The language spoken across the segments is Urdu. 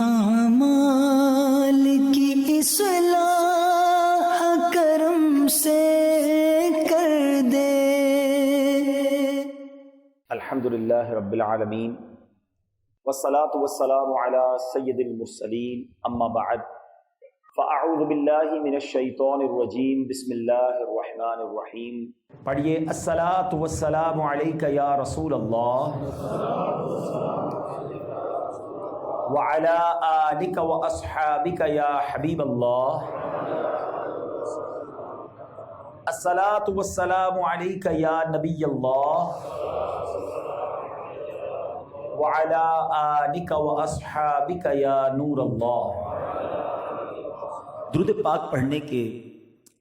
اعمال کی اصلاح کرم سے کر دے۔ الحمدللہ رب العالمین والصلاة والسلام علی سید المرسلین، اما بعد فاعوذ باللہ من الشیطان الرجیم، بسم اللہ الرحمن الرحیم۔ پڑھیے الصلاۃ والسلام علیک یا رسول اللہ وعلی آلک واصحابک یا حبیب اللہ۔ الصلاۃ والسلام علیک یا نبی اللہ وعلی آلک واصحابک یا نور اللہ۔ درود پاک پڑھنے کے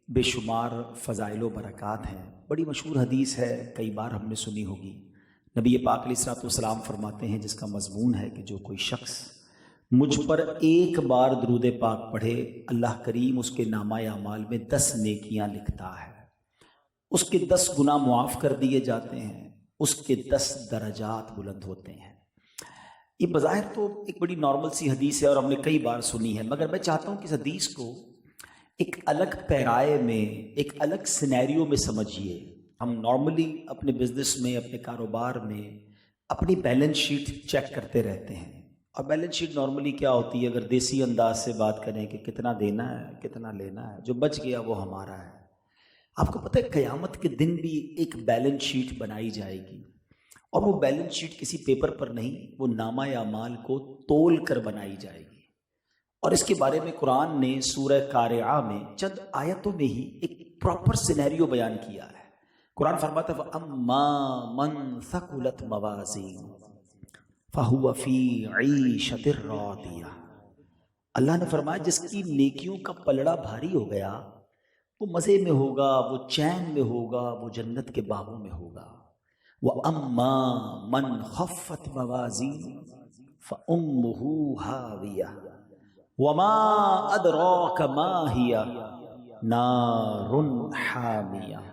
بے شمار فضائل و برکات ہیں۔ بڑی مشہور حدیث ہے، کئی بار ہم نے سنی ہوگی۔ نبی پاک علیہ الصلوۃ والسلام فرماتے ہیں، جس کا مضمون ہے کہ جو کوئی شخص مجھ پر ایک بار درود پاک پڑھے، اللہ کریم اس کے نامہ اعمال میں 10 نیکیاں لکھتا ہے، اس کے 10 گناہ معاف کر دیے جاتے ہیں، اس کے 10 درجات بلند ہوتے ہیں۔ یہ بظاہر تو ایک بڑی نارمل سی حدیث ہے اور ہم نے کئی بار سنی ہے، مگر میں چاہتا ہوں کہ اس حدیث کو ایک الگ پیرائے میں، ایک الگ سینیریو میں سمجھیے۔ ہم نارملی اپنے بزنس میں، اپنے کاروبار میں اپنی بیلنس شیٹ چیک کرتے رہتے ہیں، اور بیلنس شیٹ نارملی کیا ہوتی ہے، اگر دیسی انداز سے بات کریں کہ کتنا دینا ہے کتنا لینا ہے، جو بچ گیا وہ ہمارا ہے۔ آپ کو پتہ ہے قیامت کے دن بھی ایک بیلنس شیٹ بنائی جائے گی، اور وہ بیلنس شیٹ کسی پیپر پر نہیں، وہ نامہ اعمال کو تول کر بنائی جائے گی۔ اور اس کے بارے میں قرآن نے سورہ قارعہ میں چند آیتوں میں ہی ایک پراپر سینیریو بیان کیا ہے۔ قرآن فرماتا ہے وَأَمَّا مَنْ ثَقُلَتْ مَوَازِينُهُ فَهُوَ فِي عِيشَةٍ رَاضِيَةٍ۔ اللہ نے فرمایا جس کی نیکیوں کا پلڑا بھاری ہو گیا، وہ مزے میں ہوگا، وہ چین میں ہوگا، وہ جنت کے باغوں میں ہوگا۔ وَأَمَّا مَنْ خَفَّتْ مَوَازِينُهُ فَأُمُّهُ هَاوِيَةٌ وَمَا أَدْرَاكَ مَا هِيَ نَارٌ حَامِيَةٌ۔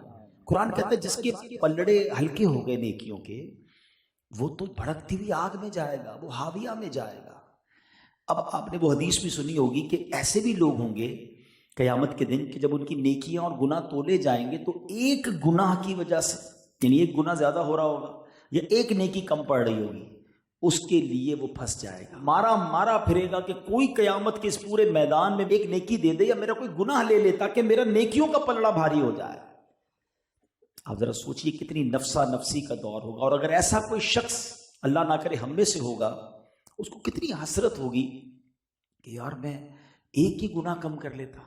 قرآن کہتا ہے جس کے پلڑے ہلکے ہو گئے نیکیوں کے، وہ تو بھڑکتی ہوئی آگ میں جائے گا، وہ ہاویہ میں جائے گا۔ اب آپ نے وہ حدیث بھی سنی ہوگی کہ ایسے بھی لوگ ہوں گے قیامت کے دن کہ جب ان کی نیکیاں اور گناہ تولے جائیں گے تو ایک گناہ کی وجہ سے، یعنی ایک گناہ زیادہ ہو رہا ہوگا یا ایک نیکی کم پڑ رہی ہوگی، اس کے لیے وہ پھنس جائے گا، مارا پھرے گا کہ کوئی قیامت کے اس پورے میدان میں ایک نیکی دے دے یا میرا کوئی گناہ لے لے تاکہ میرا نیکیوں کا پلڑا بھاری ہو جائے۔ آپ ذرا سوچئے کتنی نفسا نفسی کا دور ہوگا، اور اگر ایسا کوئی شخص اللہ نہ کرے ہم میں سے ہوگا، اس کو کتنی حسرت ہوگی کہ یار میں ایک ہی گناہ کم کر لیتا،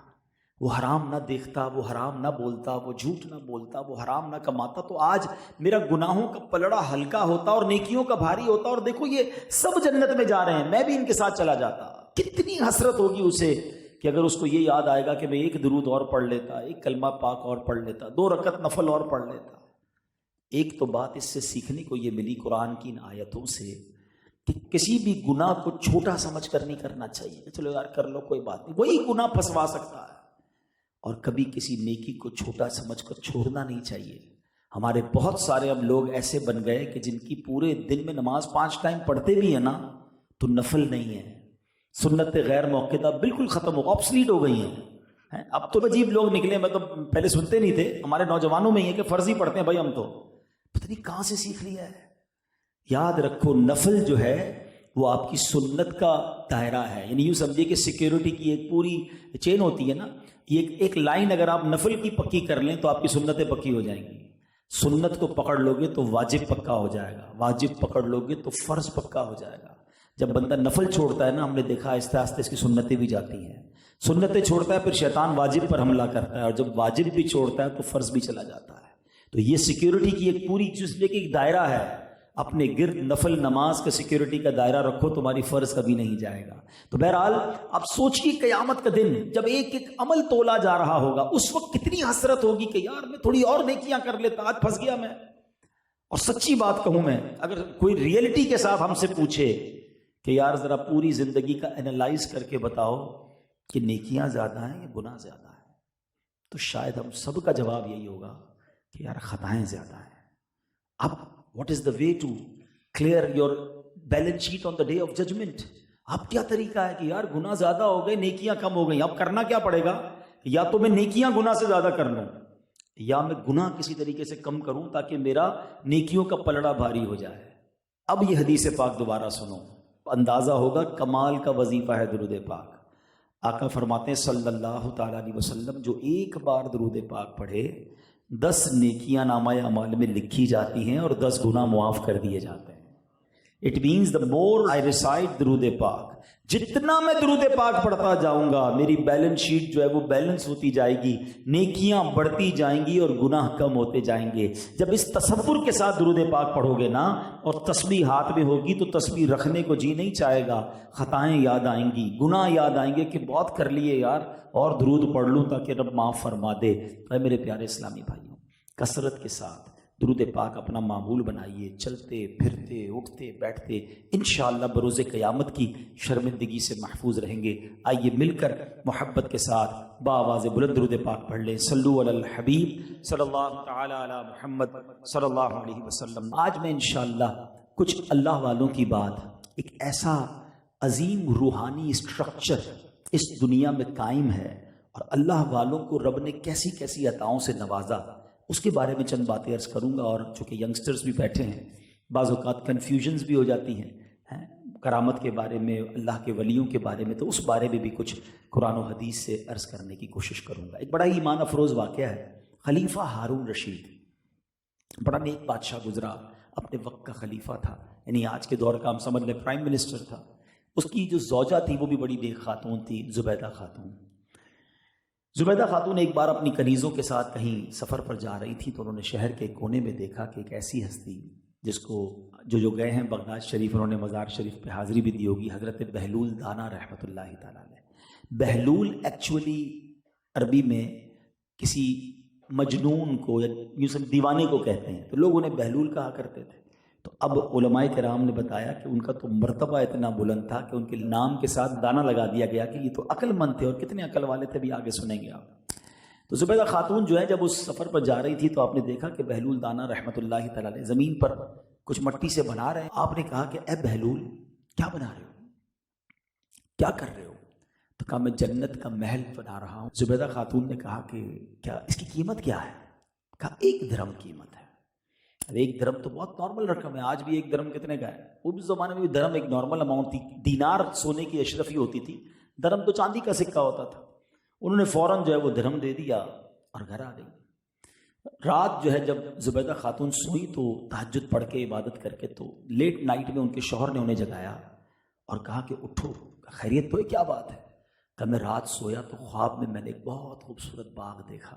وہ حرام نہ دیکھتا، وہ حرام نہ بولتا، وہ جھوٹ نہ بولتا، وہ حرام نہ کماتا، تو آج میرا گناہوں کا پلڑا ہلکا ہوتا اور نیکیوں کا بھاری ہوتا، اور دیکھو یہ سب جنت میں جا رہے ہیں، میں بھی ان کے ساتھ چلا جاتا۔ کتنی حسرت ہوگی اسے کہ اگر اس کو یہ یاد آئے گا کہ میں ایک درود اور پڑھ لیتا، ایک کلمہ پاک اور پڑھ لیتا، 2 رکعت نفل اور پڑھ لیتا۔ ایک تو بات اس سے سیکھنے کو یہ ملی قرآن کی ان آیتوں سے کہ کسی بھی گناہ کو چھوٹا سمجھ کر نہیں کرنا چاہیے، چلو یار کر لو کوئی بات نہیں، وہی گناہ پھنسوا سکتا ہے۔ اور کبھی کسی نیکی کو چھوٹا سمجھ کر چھوڑنا نہیں چاہیے۔ ہمارے بہت سارے اب لوگ ایسے بن گئے کہ جن کی پورے دن میں نماز 5 ٹائم پڑھتے بھی ہیں نا، تو نفل نہیں ہے، سنت غیر موقعہ بالکل ختم ہو، آبسلیٹ ہو گئی ہیں۔ اب تو عجیب لوگ نکلے، میں تو پہلے سنتے نہیں تھے، ہمارے نوجوانوں میں یہ کہ فرضی پڑھتے ہیں بھائی ہم تو، پتہ نہیں کہاں سے سیکھ لیا ہے۔ یاد رکھو نفل جو ہے وہ آپ کی سنت کا دائرہ ہے، یعنی یوں سمجھیے کہ سیکیورٹی کی ایک پوری چین ہوتی ہے نا، یہ ایک لائن اگر آپ نفل کی پکی کر لیں تو آپ کی سنتیں پکی ہو جائیں گی۔ سنت کو پکڑ لو گے تو واجب پکا ہو جائے گا، واجب پکڑ لو گے تو فرض پکا ہو جائے گا۔ جب بندہ نفل چھوڑتا ہے نا، ہم نے دیکھا آہستہ آہستہ اس کی سنتیں بھی جاتی ہیں، سنتیں چھوڑتا ہے پھر شیطان واجب پر حملہ کرتا ہے، اور جب واجب بھی چھوڑتا ہے تو فرض بھی چلا جاتا ہے۔ تو یہ سیکیورٹی کی ایک پوری چیز لے کے ایک دائرہ ہے، اپنے گرد نفل نماز کا سیکیورٹی کا دائرہ رکھو، تمہاری فرض کبھی نہیں جائے گا۔ تو بہرحال اب سوچیے قیامت کا دن جب ایک ایک عمل تولا جا رہا ہوگا، اس وقت کتنی حسرت ہوگی کہ یار میں تھوڑی اور نیکیاں کر لیتا، آج پھنس گیا میں۔ اور سچی بات کہوں میں، اگر کوئی ریئلٹی کے ساتھ ہم سے پوچھے کہ یار ذرا پوری زندگی کا انالائز کر کے بتاؤ کہ نیکیاں زیادہ ہیں یا گناہ زیادہ ہیں، تو شاید ہم سب کا جواب یہی ہوگا کہ یار خطائیں زیادہ ہیں۔ اب what is the way to clear your balance sheet on the day of judgment؟ اب کیا طریقہ ہے کہ یار گناہ زیادہ ہو گئے نیکیاں کم ہو گئی، اب کرنا کیا پڑے گا؟ یا تو میں نیکیاں گناہ سے زیادہ کر لوں، یا میں گناہ کسی طریقے سے کم کروں تاکہ میرا نیکیوں کا پلڑا بھاری ہو جائے۔ اب یہ حدیث پاک دوبارہ سنو، اندازہ ہوگا کمال کا وظیفہ ہے درود پاک۔ آقا فرماتے ہیں صلی اللہ تعالیٰ علیہ وسلم، جو ایک بار درود پاک پڑھے 10 نیکیاں نامہ اعمال میں لکھی جاتی ہیں اور 10 گناہ معاف کر دیے جاتے ہیں۔ It means the more I recite درود پاک، جتنا میں درود پاک پڑھتا جاؤں گا میری بیلنس شیٹ جو ہے وہ بیلنس ہوتی جائے گی، نیکیاں بڑھتی جائیں گی اور گناہ کم ہوتے جائیں گے۔ جب اس تصور کے ساتھ درود پاک پڑھو گے نا اور تسبیح ہاتھ میں ہوگی تو تسبیح رکھنے کو جی نہیں چاہے گا، خطائیں یاد آئیں گی، گناہ یاد آئیں گے کہ بہت کر لیے یار، اور درود پڑھ لوں تاکہ رب معاف فرما دے۔ اے میرے پیارے اسلامی بھائیوں، کثرت کے ساتھ درود پاک اپنا معمول بنائیے، چلتے پھرتے اٹھتے بیٹھتے انشاءاللہ بروز قیامت کی شرمندگی سے محفوظ رہیں گے۔ آئیے مل کر محبت کے ساتھ بآواز بلند درود پاک پڑھ لیں۔ صلو علی الحبیب صلی اللہ تعالی علی محمد صلی اللہ علیہ وسلم۔ آج میں انشاءاللہ کچھ اللہ والوں کی بات، ایک ایسا عظیم روحانی اسٹرکچر اس دنیا میں قائم ہے اور اللہ والوں کو رب نے کیسی کیسی عطاؤں سے نوازا، اس کے بارے میں چند باتیں عرض کروں گا۔ اور چونکہ ینگسٹرز بھی بیٹھے ہیں، بعض اوقات کنفیوژنز بھی ہو جاتی ہیں کرامت کے بارے میں، اللہ کے ولیوں کے بارے میں، تو اس بارے میں بھی کچھ قرآن و حدیث سے عرض کرنے کی کوشش کروں گا۔ ایک بڑا ہی ایمان افروز واقعہ ہے، خلیفہ ہارون رشید بڑا نیک بادشاہ گزرا، اپنے وقت کا خلیفہ تھا، یعنی آج کے دور کا ہم سمجھ لیں پرائم منسٹر تھا۔ اس کی جو زوجہ تھی وہ بھی بڑی نیک خاتون تھی، زبیدہ خاتون۔ زبیدہ خاتون ایک بار اپنی کنیزوں کے ساتھ کہیں سفر پر جا رہی تھی تو انہوں نے شہر کے کونے میں دیکھا کہ ایک ایسی ہستی جس کو جو گئے ہیں بغداد شریف، انہوں نے مزار شریف پہ حاضری بھی دی ہوگی، حضرت بہلول دانا رحمۃ اللہ تعالیٰ علیہ۔ بہلول ایکچولی عربی میں کسی مجنون کو یا یوں سب دیوانے کو کہتے ہیں، تو لوگ انہیں بہلول کہا کرتے تھے۔ تو اب علماء کرام نے بتایا کہ ان کا تو مرتبہ اتنا بلند تھا کہ ان کے نام کے ساتھ دانا لگا دیا گیا کہ یہ تو عقل مند تھے، اور کتنے عقل والے تھے بھی آگے سنیں گے آپ۔ تو زبیدہ خاتون جو ہے جب اس سفر پر جا رہی تھی تو آپ نے دیکھا کہ بہلول دانا رحمۃ اللہ تعالیٰ علیہ زمین پر کچھ مٹی سے بنا رہے ہیں۔ آپ نے کہا کہ اے بہلول کیا بنا رہے ہو، کیا کر رہے ہو؟ تو کہا میں جنت کا محل بنا رہا ہوں۔ زبیدہ خاتون نے کہا کہ کیا اس کی قیمت کیا ہے؟ کہا 1 درہم قیمت ہے۔ 1 درہم تو بہت نارمل رقم ہے، آج بھی 1 درہم کتنے کا ہے؟ وہ بھی زمانے میں بھی درہم ایک نارمل اماؤنٹ تھی، دینار سونے کی اشرفی ہوتی تھی، درہم تو چاندی کا سکہ ہوتا تھا۔ انہوں نے فوراً جو ہے وہ درہم دے دیا اور گھر آ گئی۔ رات جو ہے جب زبیدہ خاتون سوئی تو تہجد پڑھ کے عبادت کر کے، تو لیٹ نائٹ میں ان کے شوہر نے انہیں جگایا اور کہا کہ اٹھو، خیریت تو ہے؟ کیا بات ہے؟ کہ میں رات سویا تو خواب میں نے ایک بہت خوبصورت باغ دیکھا،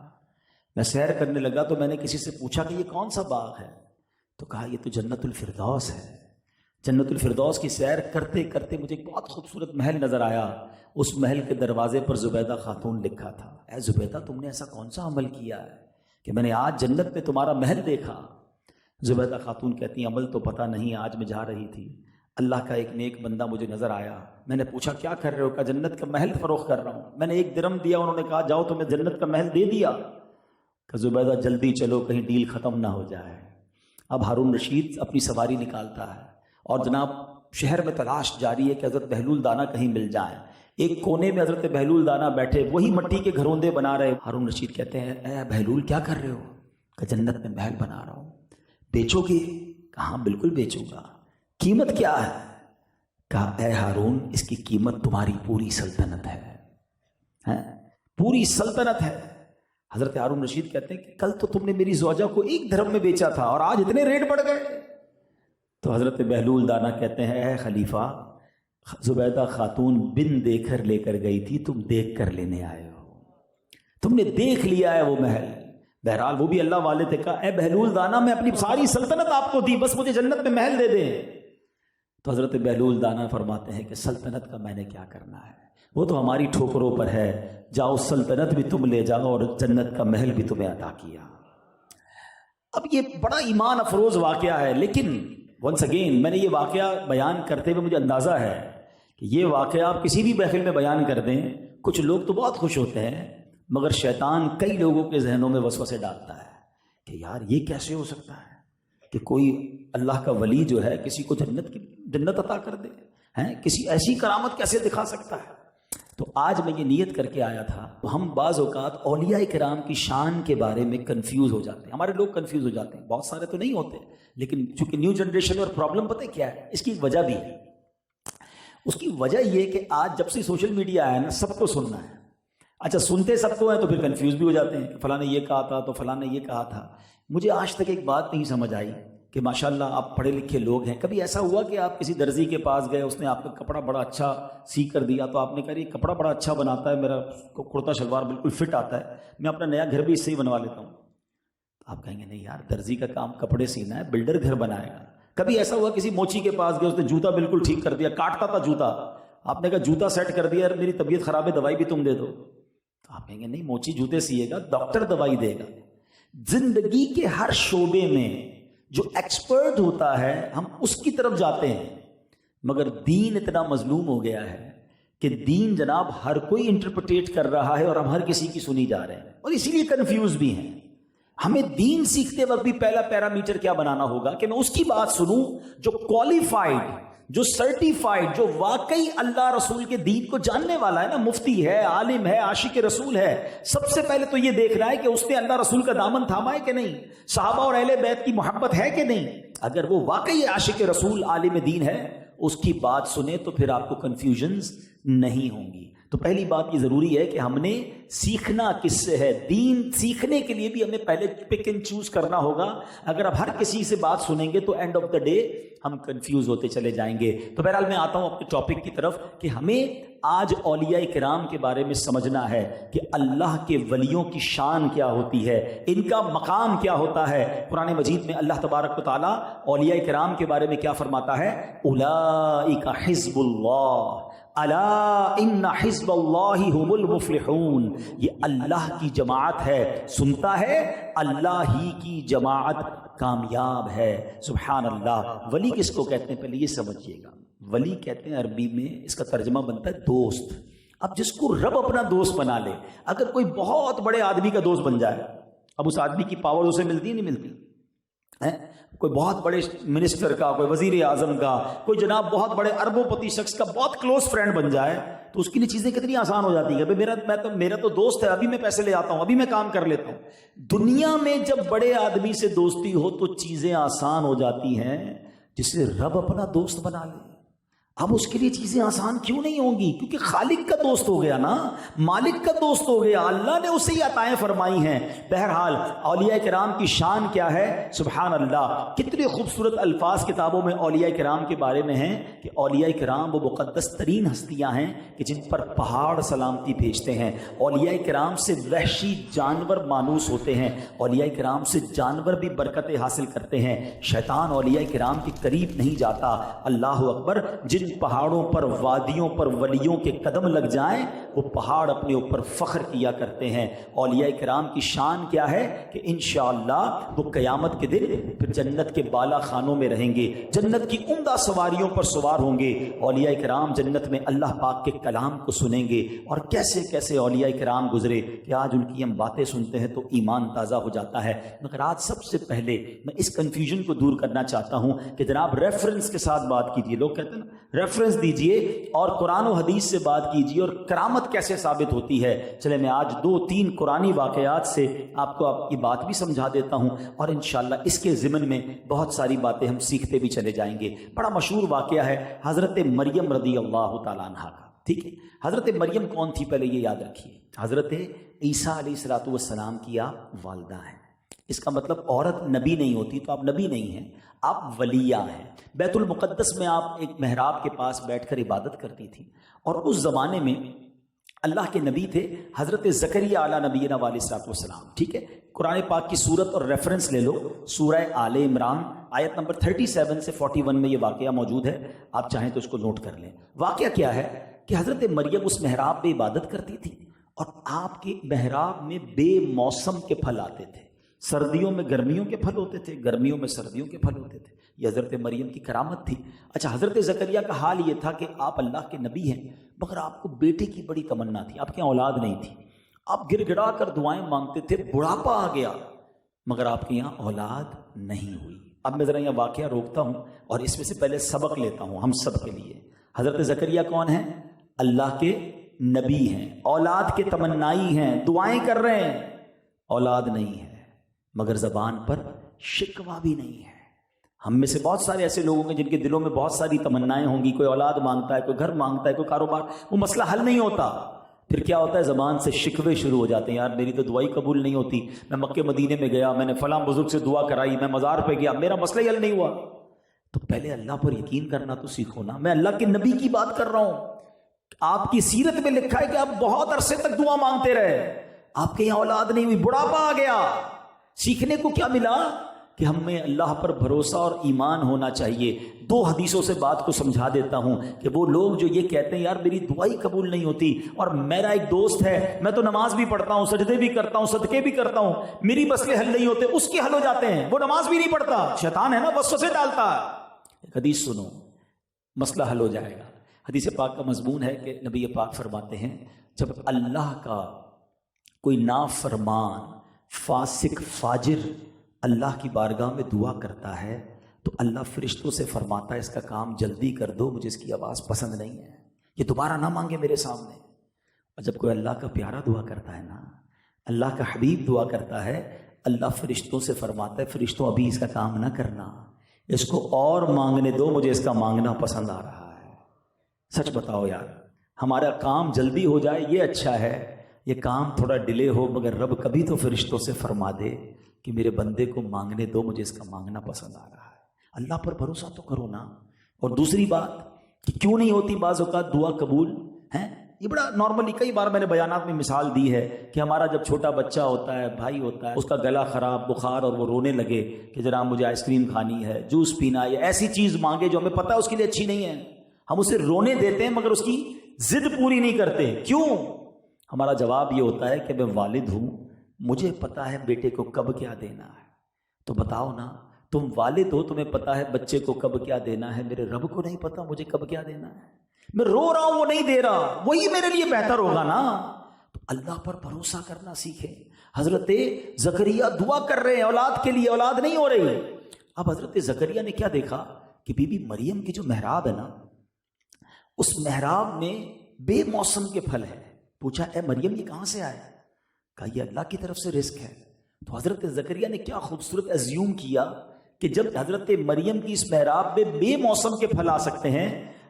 میں سیر کرنے لگا تو میں نے کسی سے پوچھا کہ یہ کون سا باغ ہے؟ تو کہا یہ تو جنت الفردوس ہے۔ جنت الفردوس کی سیر کرتے کرتے مجھے ایک بہت خوبصورت محل نظر آیا، اس محل کے دروازے پر زبیدہ خاتون لکھا تھا۔ اے زبیدہ تم نے ایسا کون سا عمل کیا ہے کہ میں نے آج جنت میں تمہارا محل دیکھا؟ زبیدہ خاتون کہتی ہیں عمل تو پتہ نہیں، آج میں جا رہی تھی، اللہ کا ایک نیک بندہ مجھے نظر آیا، میں نے پوچھا کیا کر رہے ہو؟ کہا جنت کا محل فروخت کر رہا ہوں۔ میں نے 1 درہم دیا، انہوں نے کہا جاؤ تمہیں جنت کا محل دے دیا۔ کہ زبیدہ جلدی چلو کہیں ڈیل ختم نہ ہو جائے۔ اب ہارون رشید اپنی سواری نکالتا ہے اور جناب شہر میں تلاش جاری ہے کہ حضرت بہلول دانا کہیں مل جائیں۔ ایک کونے میں حضرت بہلول دانا بیٹھے وہی مٹی کے گھروندے بنا رہے۔ ہارون رشید کہتے ہیں اے بہلول کیا کر رہے ہو؟ کہ جنت میں محل بنا رہا ہوں۔ بیچو گے؟ کہاں بالکل بیچوں گا۔ قیمت کیا ہے؟ کہا اے ہارون اس کی قیمت تمہاری پوری سلطنت ہے، پوری سلطنت ہے۔ حضرت ہارون رشید کہتے ہیں کہ کل تو تم نے میری زوجہ کو 1 درہم میں بیچا تھا اور آج اتنے ریٹ بڑھ گئے۔ تو حضرت بہلول دانا کہتے ہیں اے خلیفہ زبیدہ خاتون بن دے کر لے کر گئی تھی، تم دیکھ کر لینے آئے ہو، تم نے دیکھ لیا ہے وہ محل۔ بہرحال وہ بھی اللہ والے تھے، کہا اے بہلول دانا میں اپنی ساری سلطنت آپ کو دی، بس مجھے جنت میں محل دے دیں۔ تو حضرت بہلول دانا فرماتے ہیں کہ سلطنت کا میں نے کیا کرنا ہے، وہ تو ہماری ٹھوکروں پر ہے، جاؤ سلطنت بھی تم لے جاؤ اور جنت کا محل بھی تمہیں عطا کیا۔ اب یہ بڑا ایمان افروز واقعہ ہے، لیکن ونس اگین میں نے یہ واقعہ بیان کرتے ہوئے مجھے اندازہ ہے کہ یہ واقعہ آپ کسی بھی محفل میں بیان کر دیں، کچھ لوگ تو بہت خوش ہوتے ہیں، مگر شیطان کئی لوگوں کے ذہنوں میں وسوسے ڈالتا ہے کہ یار یہ کیسے ہو سکتا ہے کہ کوئی اللہ کا ولی جو ہے کسی کو جنت عطا کر دے۔ ہیں؟ کسی ایسی کرامت کیسے دکھا سکتا ہے؟ تو آج میں یہ نیت کر کے آیا تھا. ہم بعض اوقات اولیاء کرام کی شان کے بارے میں کنفیوز ہو جاتے ہیں. ہمارے لوگ کنفیوز ہو جاتے ہیں, بہت سارے تو نہیں ہوتے, لیکن چونکہ نیو جنریشن اور پرابلم پتہ کیا ہے, اس کی ایک وجہ بھی ہے. اس کی وجہ یہ کہ آج جب سے سوشل میڈیا آیا نا, سب کو سننا ہے. اچھا سنتے سب کو ہیں تو پھر کنفیوز بھی ہو جاتے ہیں کہ فلاں نے یہ کہا تھا تو فلاں نے یہ کہا تھا. مجھے آج تک ایک بات نہیں سمجھ آئی کہ ماشاءاللہ آپ پڑھے لکھے لوگ ہیں, کبھی ایسا ہوا کہ آپ کسی درزی کے پاس گئے, اس نے آپ کا کپڑا بڑا اچھا سی کر دیا, تو آپ نے کہا یہ کپڑا بڑا اچھا بناتا ہے, میرا کرتا شلوار بالکل فٹ آتا ہے, میں اپنا نیا گھر بھی اس سے ہی بنوا لیتا ہوں. آپ کہیں گے نہیں یار, درزی کا کام کپڑے سینا ہے, بلڈر گھر بنائے گا. کبھی ایسا ہوا کسی موچی کے پاس گئے, اس نے جوتا بالکل ٹھیک کر دیا, کاٹتا تھا جوتا, آپ نے کہا جوتا سیٹ کر دیا, میری طبیعت خراب ہے, دوائی بھی تم دے دو. تو آپ کہیں گے نہیں, موچی جوتے سیے گا, ڈاکٹر دوائی دے گا. زندگی کے ہر شعبے میں جو ایکسپرٹ ہوتا ہے ہم اس کی طرف جاتے ہیں, مگر دین اتنا مظلوم ہو گیا ہے کہ دین جناب ہر کوئی انٹرپریٹ کر رہا ہے اور ہم ہر کسی کی سنی جا رہے ہیں, اور اسی لیے کنفیوز بھی ہیں. ہمیں دین سیکھتے وقت بھی پہلا پیرامیٹر کیا بنانا ہوگا کہ میں اس کی بات سنوں جو کوالیفائڈ, جو سرٹیفائڈ, جو واقعی اللہ رسول کے دین کو جاننے والا ہے نا. مفتی ہے, عالم ہے, عاشق رسول ہے, سب سے پہلے تو یہ دیکھنا ہے کہ اس نے اللہ رسول کا دامن تھاما ہے کہ نہیں, صحابہ اور اہل بیت کی محبت ہے کہ نہیں. اگر وہ واقعی عاشق رسول, عالم دین ہے, اس کی بات سنیں تو پھر آپ کو کنفیوژنز نہیں ہوں گی. تو پہلی بات یہ ضروری ہے کہ ہم نے سیکھنا کس سے ہے. دین سیکھنے کے لیے بھی ہمیں پہلے پک اینڈ چوز کرنا ہوگا. اگر اب ہر کسی سے بات سنیں گے تو اینڈ آف دا ڈے ہم کنفیوز ہوتے چلے جائیں گے. تو بہرحال میں آتا ہوں اپنے ٹاپک کی طرف کہ ہمیں آج اولیاء کرام کے بارے میں سمجھنا ہے کہ اللہ کے ولیوں کی شان کیا ہوتی ہے, ان کا مقام کیا ہوتا ہے. قرآن مجید میں اللہ تبارک و تعالیٰ اولیاء کرام کے بارے میں کیا فرماتا ہے, اولئک حزب اللہ الا ان حزب اللہ هم المفلحون. یہ اللہ کی جماعت ہے, سنتا ہے, اللہ ہی کی جماعت کامیاب ہے. سبحان اللہ. ولی کس کو کہتے ہیں پہلے یہ سمجھیے گا. ولی کہتے ہیں عربی میں, اس کا ترجمہ بنتا ہے دوست. اب جس کو رب اپنا دوست بنا لے, اگر کوئی بہت بڑے آدمی کا دوست بن جائے, اب اس آدمی کی پاور اسے ملتی نہیں ملتی, کوئی بہت بڑے منسٹر کا, کوئی وزیر اعظم کا, کوئی جناب بہت بڑے اربوں پتی شخص کا بہت کلوز فرینڈ بن جائے, تو اس کے لیے چیزیں کتنی آسان ہو جاتی ہیں. میرا تو دوست ہے, ابھی میں پیسے لے آتا ہوں, ابھی میں کام کر لیتا ہوں. دنیا میں جب بڑے آدمی سے دوستی ہو تو چیزیں آسان ہو جاتی ہیں. جسے رب اپنا دوست بنا لے, اب اس کے لیے چیزیں آسان کیوں نہیں ہوں گی؟ کیونکہ خالق کا دوست ہو گیا نا, مالک کا دوست ہو گیا, اللہ نے اسے ہی عطائیں فرمائی ہیں. بہرحال اولیاء کرام کی شان کیا ہے؟ سبحان اللہ. کتنے خوبصورت الفاظ کتابوں میں اولیاء کرام کے بارے میں ہیں کہ اولیاء کرام وہ مقدس ترین ہستیاں ہیں کہ جن پر پہاڑ سلامتی بھیجتے ہیں. اولیاء کرام سے وحشی جانور مانوس ہوتے ہیں, اولیاء کرام سے جانور بھی برکتیں حاصل کرتے ہیں. شیطان اولیاء کرام کے قریب نہیں جاتا. اللہ اکبر. جن پہاڑوں پر, وادیوں پر ولیوں کے قدم لگ جائیں, وہ پہاڑ اپنے اوپر فخر کیا کرتے ہیں. اولیاء کرام کی شان کیا ہے کہ انشاءاللہ وہ قیامت کے دن پھر جنت کے بالا خانوں میں رہیں گے, جنت کی عمدہ سواریوں پر سوار ہوں گے. اولیاء کرام جنت میں اللہ پاک کے کلام کو سنیں گے. اور کیسے کیسے اولیاء کرام گزرے کہ آج ان کی ہم باتیں سنتے ہیں تو ایمان تازہ ہو جاتا ہے. مگر آج سب سے پہلے میں اس کنفیوژن کو دور کرنا چاہتا ہوں کہ جناب ریفرنس کے ساتھ بات کیجیے. لوگ کہتے ہیں نا ریفرنس دیجئے اور قرآن و حدیث سے بات کیجئے اور کرامت کیسے ثابت ہوتی ہے. چلے میں آج 2-3 قرآنی واقعات سے آپ کو آپ کی بات بھی سمجھا دیتا ہوں, اور انشاءاللہ اس کے ضمن میں بہت ساری باتیں ہم سیکھتے بھی چلے جائیں گے. بڑا مشہور واقعہ ہے حضرت مریم رضی اللہ تعالیٰ عنہا کا. ٹھیک ہے, حضرت مریم کون تھی پہلے یہ یاد رکھیے. حضرت عیسیٰ علیہ السلام کی آپ والدہ ہیں. اس کا مطلب عورت نبی نہیں ہوتی تو آپ نبی نہیں ہیں, آپ ولیہ ہیں. بیت المقدس میں آپ ایک محراب کے پاس بیٹھ کر عبادت کرتی تھی, اور اس زمانے میں اللہ کے نبی تھے حضرت زکریا علیہ نبینا علیہ السلام. ٹھیک ہے, قرآن پاک کی صورت اور ریفرنس لے لو, سورہ آل عمران آیت نمبر 37 سے 41 میں یہ واقعہ موجود ہے. آپ چاہیں تو اس کو نوٹ کر لیں. واقعہ کیا ہے کہ حضرت مریم اس محراب میں عبادت کرتی تھی, اور آپ کے محراب میں بے موسم کے پھل آتے تھے. سردیوں میں گرمیوں کے پھل ہوتے تھے, گرمیوں میں سردیوں کے پھل ہوتے تھے. یہ حضرت مریم کی کرامت تھی. اچھا, حضرت زکریا کا حال یہ تھا کہ آپ اللہ کے نبی ہیں, مگر آپ کو بیٹے کی بڑی تمنا تھی. آپ کے یہاں اولاد نہیں تھی. آپ گر گڑا کر دعائیں مانگتے تھے, بڑھاپا آ گیا, مگر آپ کے یہاں اولاد نہیں ہوئی. اب میں ذرا یہ واقعہ روکتا ہوں اور اس میں سے پہلے سبق لیتا ہوں ہم سب کے لیے. حضرت زکریا کون ہیں؟ اللہ کے نبی ہیں، اولاد کے تمنائی ہیں، دعائیں کر رہے ہیں، اولاد نہیں ہے، مگر زبان پر شکوہ بھی نہیں ہے۔ ہم میں سے بہت سارے ایسے لوگ ہوں گے جن کے دلوں میں بہت ساری تمنائیں ہوں گی، کوئی اولاد مانگتا ہے، کوئی گھر مانگتا ہے، کوئی کاروبار، وہ مسئلہ حل نہیں ہوتا، پھر کیا ہوتا ہے؟ زبان سے شکوے شروع ہو جاتے ہیں، یار میری تو دعائی قبول نہیں ہوتی، میں مکے مدینے میں گیا، میں نے فلاں بزرگ سے دعا کرائی، میں مزار پہ گیا، میرا مسئلہ ہی حل نہیں ہوا۔ تو پہلے اللہ پر یقین کرنا تو سیکھو نا۔ میں اللہ کے نبی کی بات کر رہا ہوں، آپ کی سیرت میں لکھا ہے کہ آپ بہت عرصے تک دعا مانگتے رہے، آپ کے یہاں اولاد نہیں ہوئی، بڑھاپا آ گیا۔ سیکھنے کو کیا ملا؟ کہ ہمیں اللہ پر بھروسہ اور ایمان ہونا چاہیے۔ دو حدیثوں سے بات کو سمجھا دیتا ہوں کہ وہ لوگ جو یہ کہتے ہیں یار میری دعائی قبول نہیں ہوتی، اور میرا ایک دوست ہے، میں تو نماز بھی پڑھتا ہوں، سجدے بھی کرتا ہوں، صدقے بھی کرتا ہوں، میری مسئلے حل نہیں ہوتے، اس کے حل ہو جاتے ہیں، وہ نماز بھی نہیں پڑھتا، شیطان ہے نا، وسوسے ڈالتا ہے۔ ایک حدیث سنو، مسئلہ حل ہو جائے گا۔ حدیث پاک کا مضمون ہے کہ نبی پاک فرماتے ہیں جب اللہ کا کوئی نافرمان فاسق فاجر اللہ کی بارگاہ میں دعا کرتا ہے تو اللہ فرشتوں سے فرماتا ہے اس کا کام جلدی کر دو، مجھے اس کی آواز پسند نہیں ہے، یہ دوبارہ نہ مانگے میرے سامنے۔ اور جب کوئی اللہ کا پیارا دعا کرتا ہے نا، اللہ کا حبیب دعا کرتا ہے، اللہ فرشتوں سے فرماتا ہے فرشتوں ابھی اس کا کام نہ کرنا، اس کو اور مانگنے دو، مجھے اس کا مانگنا پسند آ رہا ہے۔ سچ بتاؤ یار، ہمارا کام جلدی ہو جائے یہ اچھا ہے، یہ کام تھوڑا ڈیلے ہو، مگر رب کبھی تو فرشتوں سے فرما دے کہ میرے بندے کو مانگنے دو، مجھے اس کا مانگنا پسند آ رہا ہے۔ اللہ پر بھروسہ تو کرو نا۔ اور دوسری بات کہ کیوں نہیں ہوتی بعض اوقات دعا قبول ہیں، یہ بڑا نارملی کئی بار میں نے بیانات میں مثال دی ہے کہ ہمارا جب چھوٹا بچہ ہوتا ہے، بھائی ہوتا ہے، اس کا گلا خراب، بخار، اور وہ رونے لگے کہ جناب مجھے آئس کریم کھانی ہے، جوس پینا ہے، یا ایسی چیز مانگے جو ہمیں پتہ ہے اس کے لیے اچھی نہیں ہے، ہم اسے رونے دیتے ہیں مگر اس کی ضد پوری نہیں کرتے۔ کیوں؟ ہمارا جواب یہ ہوتا ہے کہ میں والد ہوں، مجھے پتا ہے بیٹے کو کب کیا دینا ہے۔ تو بتاؤ نا، تم والد ہو، تمہیں پتا ہے بچے کو کب کیا دینا ہے، میرے رب کو نہیں پتا مجھے کب کیا دینا ہے، میں رو رہا ہوں وہ نہیں دے رہا، وہی میرے لیے بہتر ہوگا نا۔ تو اللہ پر بھروسہ کرنا سیکھیں۔ حضرت زکریا دعا کر رہے ہیں اولاد کے لیے، اولاد نہیں ہو رہی۔ اب حضرت زکریا نے کیا دیکھا کہ بی بی مریم کی جو محراب ہے نا، اس محراب میں بے موسم کے پھل ہیں۔ پوچھا اے مریم یہ کہاں سے آئے؟ کہا یہ اللہ کی طرف سے رزق ہے۔ تو حضرت زکریا نے کیا خوبصورت ازیوم کیا کہ جب حضرت مریم کی اس محراب میں بے موسم کے پھل آ سکتے ہیں،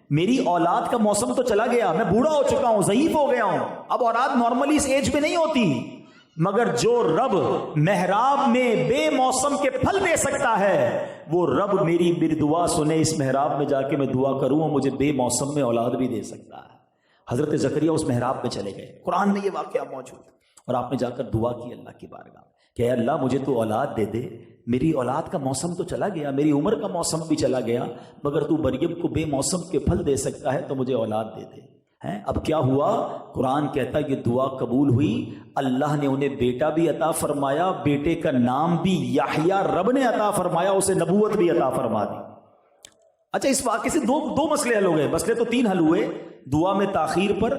میری اولاد کا موسم تو چلا گیا، میں بوڑھا ہو چکا ہوں، ضعیف ہو گیا ہوں، اب اولاد نارملی اس ایج پہ نہیں ہوتی، مگر جو رب محراب میں بے موسم کے پھل دے سکتا ہے، وہ رب میری دعا سنے، اس محراب میں جا کے میں دعا کروں اور مجھے بے موسم میں اولاد بھی دے سکتا ہے۔ حضرت زکریا اس محراب میں چلے گئے، قرآن میں یہ واقعہ موجود، اور آپ نے جا کر دعا کی اللہ کی بارگاہ کہ اے اللہ مجھے تو اولاد دے دے، میری اولاد کا موسم تو چلا گیا، میری عمر کا موسم بھی چلا گیا، مگر تو مریم کو بے موسم کے پھل دے سکتا ہے تو مجھے اولاد دے دے۔ اب کیا ہوا؟ قرآن کہتا ہے یہ دعا قبول ہوئی، اللہ نے انہیں بیٹا بھی عطا فرمایا، بیٹے کا نام بھی یحییٰ رب نے عطا فرمایا، اسے نبوت بھی عطا فرما دی۔ اچھا اس واقعے سے دو مسئلے حل ہو گئے، مسئلے تو تین حل ہوئے۔ دعا میں تاخیر پر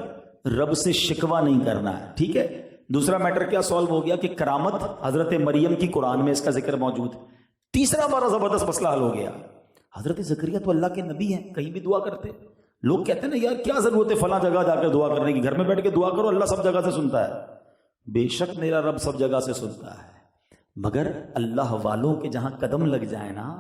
رب سے شکوہ نہیں کرنا ہے، ٹھیک ہے۔ دوسرا میٹر کیا سالو ہو گیا کہ کرامت حضرت مریم کی قرآن میں اس کا ذکر موجود۔ تیسرا بڑا زبردست مسئلہ حل ہو گیا، حضرت زکریا تو اللہ کے نبی ہیں، کہیں بھی دعا کرتے، لوگ کہتے ہیں نا یار کیا ضرورت ہے فلاں جگہ جا کر دعا کرنے کی، گھر میں بیٹھ کے دعا کرو، اللہ سب جگہ سے سنتا ہے۔ بے شک میرا رب سب جگہ سے سنتا ہے، مگر اللہ والوں کے جہاں قدم لگ جائیں نا،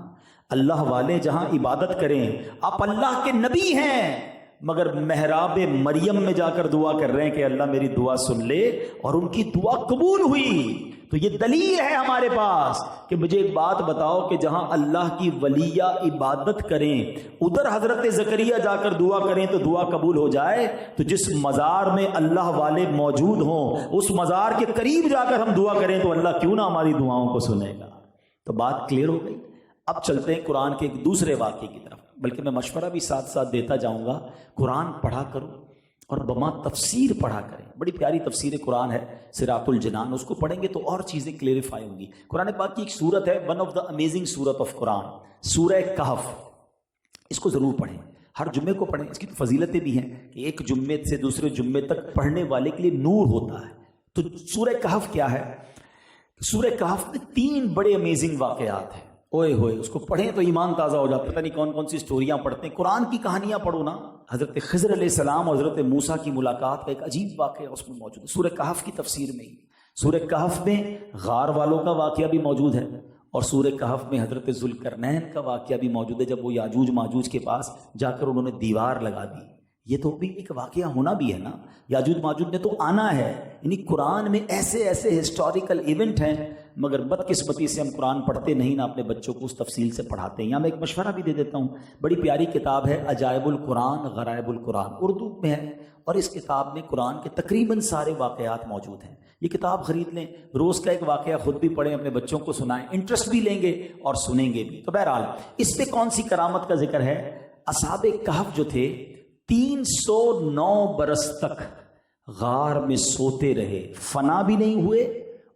اللہ والے جہاں عبادت کریں، آپ اللہ کے نبی ہیں مگر محراب مریم میں جا کر دعا کر رہے ہیں کہ اللہ میری دعا سن لے، اور ان کی دعا قبول ہوئی۔ تو یہ دلیل ہے ہمارے پاس کہ مجھے ایک بات بتاؤ کہ جہاں اللہ کی ولیہ عبادت کریں ادھر حضرت زکریا جا کر دعا کریں تو دعا قبول ہو جائے، تو جس مزار میں اللہ والے موجود ہوں اس مزار کے قریب جا کر ہم دعا کریں تو اللہ کیوں نہ ہماری دعاؤں کو سنے گا۔ تو بات کلیئر ہو گئی۔ اب چلتے ہیں قرآن کے ایک دوسرے واقعے کی طرف، بلکہ میں مشورہ بھی ساتھ ساتھ دیتا جاؤں گا، قرآن پڑھا کرو اور بما تفسیر پڑھا کریں۔ بڑی پیاری تفسیر قرآن ہے صراط الجنان، اس کو پڑھیں گے تو اور چیزیں کلیریفائی ہوں گی۔ قرآن پاک کی ایک سورت ہے، ون آف دا امیزنگ سورت آف قرآن، سورہ کہف، اس کو ضرور پڑھیں، ہر جمعے کو پڑھیں۔ اس کی تو فضیلتیں بھی ہیں کہ ایک جمعے سے دوسرے جمعے تک پڑھنے والے کے لیے نور ہوتا ہے۔ تو سورہ کہف کیا ہے؟ سورہ کہف میں 3 بڑے امیزنگ واقعات ہیں۔ اوئے ہوئے اس کو پڑھیں تو ایمان تازہ ہو جاتا. پتہ نہیں کون کون سی سٹوریاں پڑھتے ہیں. قرآن کی کہانیاں پڑھو نا. حضرت خضر علیہ السلام اور حضرت موسیٰ کی ملاقات کا ایک عجیب واقعہ اس میں موجود ہے سورہ کہف کی تفسیر میں ہی. سورہ کہف میں غار والوں کا واقعہ بھی موجود ہے اور سورہ کہف میں حضرت ذوالقرنین کا واقعہ بھی موجود ہے جب وہ یاجوج ماجوج کے پاس جا کر انہوں نے دیوار لگا دی. یہ تو بھی ایک واقعہ ہونا بھی ہے نا. یاجوج ماجوج نے تو آنا ہے. یعنی قرآن میں ایسے ایسے ہسٹوریکل ایونٹ ہیں مگر بدقسمتی سے ہم قرآن پڑھتے نہیں نہ اپنے بچوں کو اس تفصیل سے پڑھاتے ہیں. یہاں میں ایک مشورہ بھی دے دیتا ہوں. بڑی پیاری کتاب ہے عجائب القرآن غرائب القرآن, اردو میں ہے اور اس کتاب میں قرآن کے تقریباً سارے واقعات موجود ہیں. یہ کتاب خرید لیں, روز کا ایک واقعہ خود بھی پڑھیں, اپنے بچوں کو سنائیں, انٹرسٹ بھی لیں گے اور سنیں گے بھی. تو بہرحال اس پہ کون سی کرامت کا ذکر ہے؟ اصحاب کہف جو تھے 309 برس تک غار میں سوتے رہے, فنا بھی نہیں ہوئے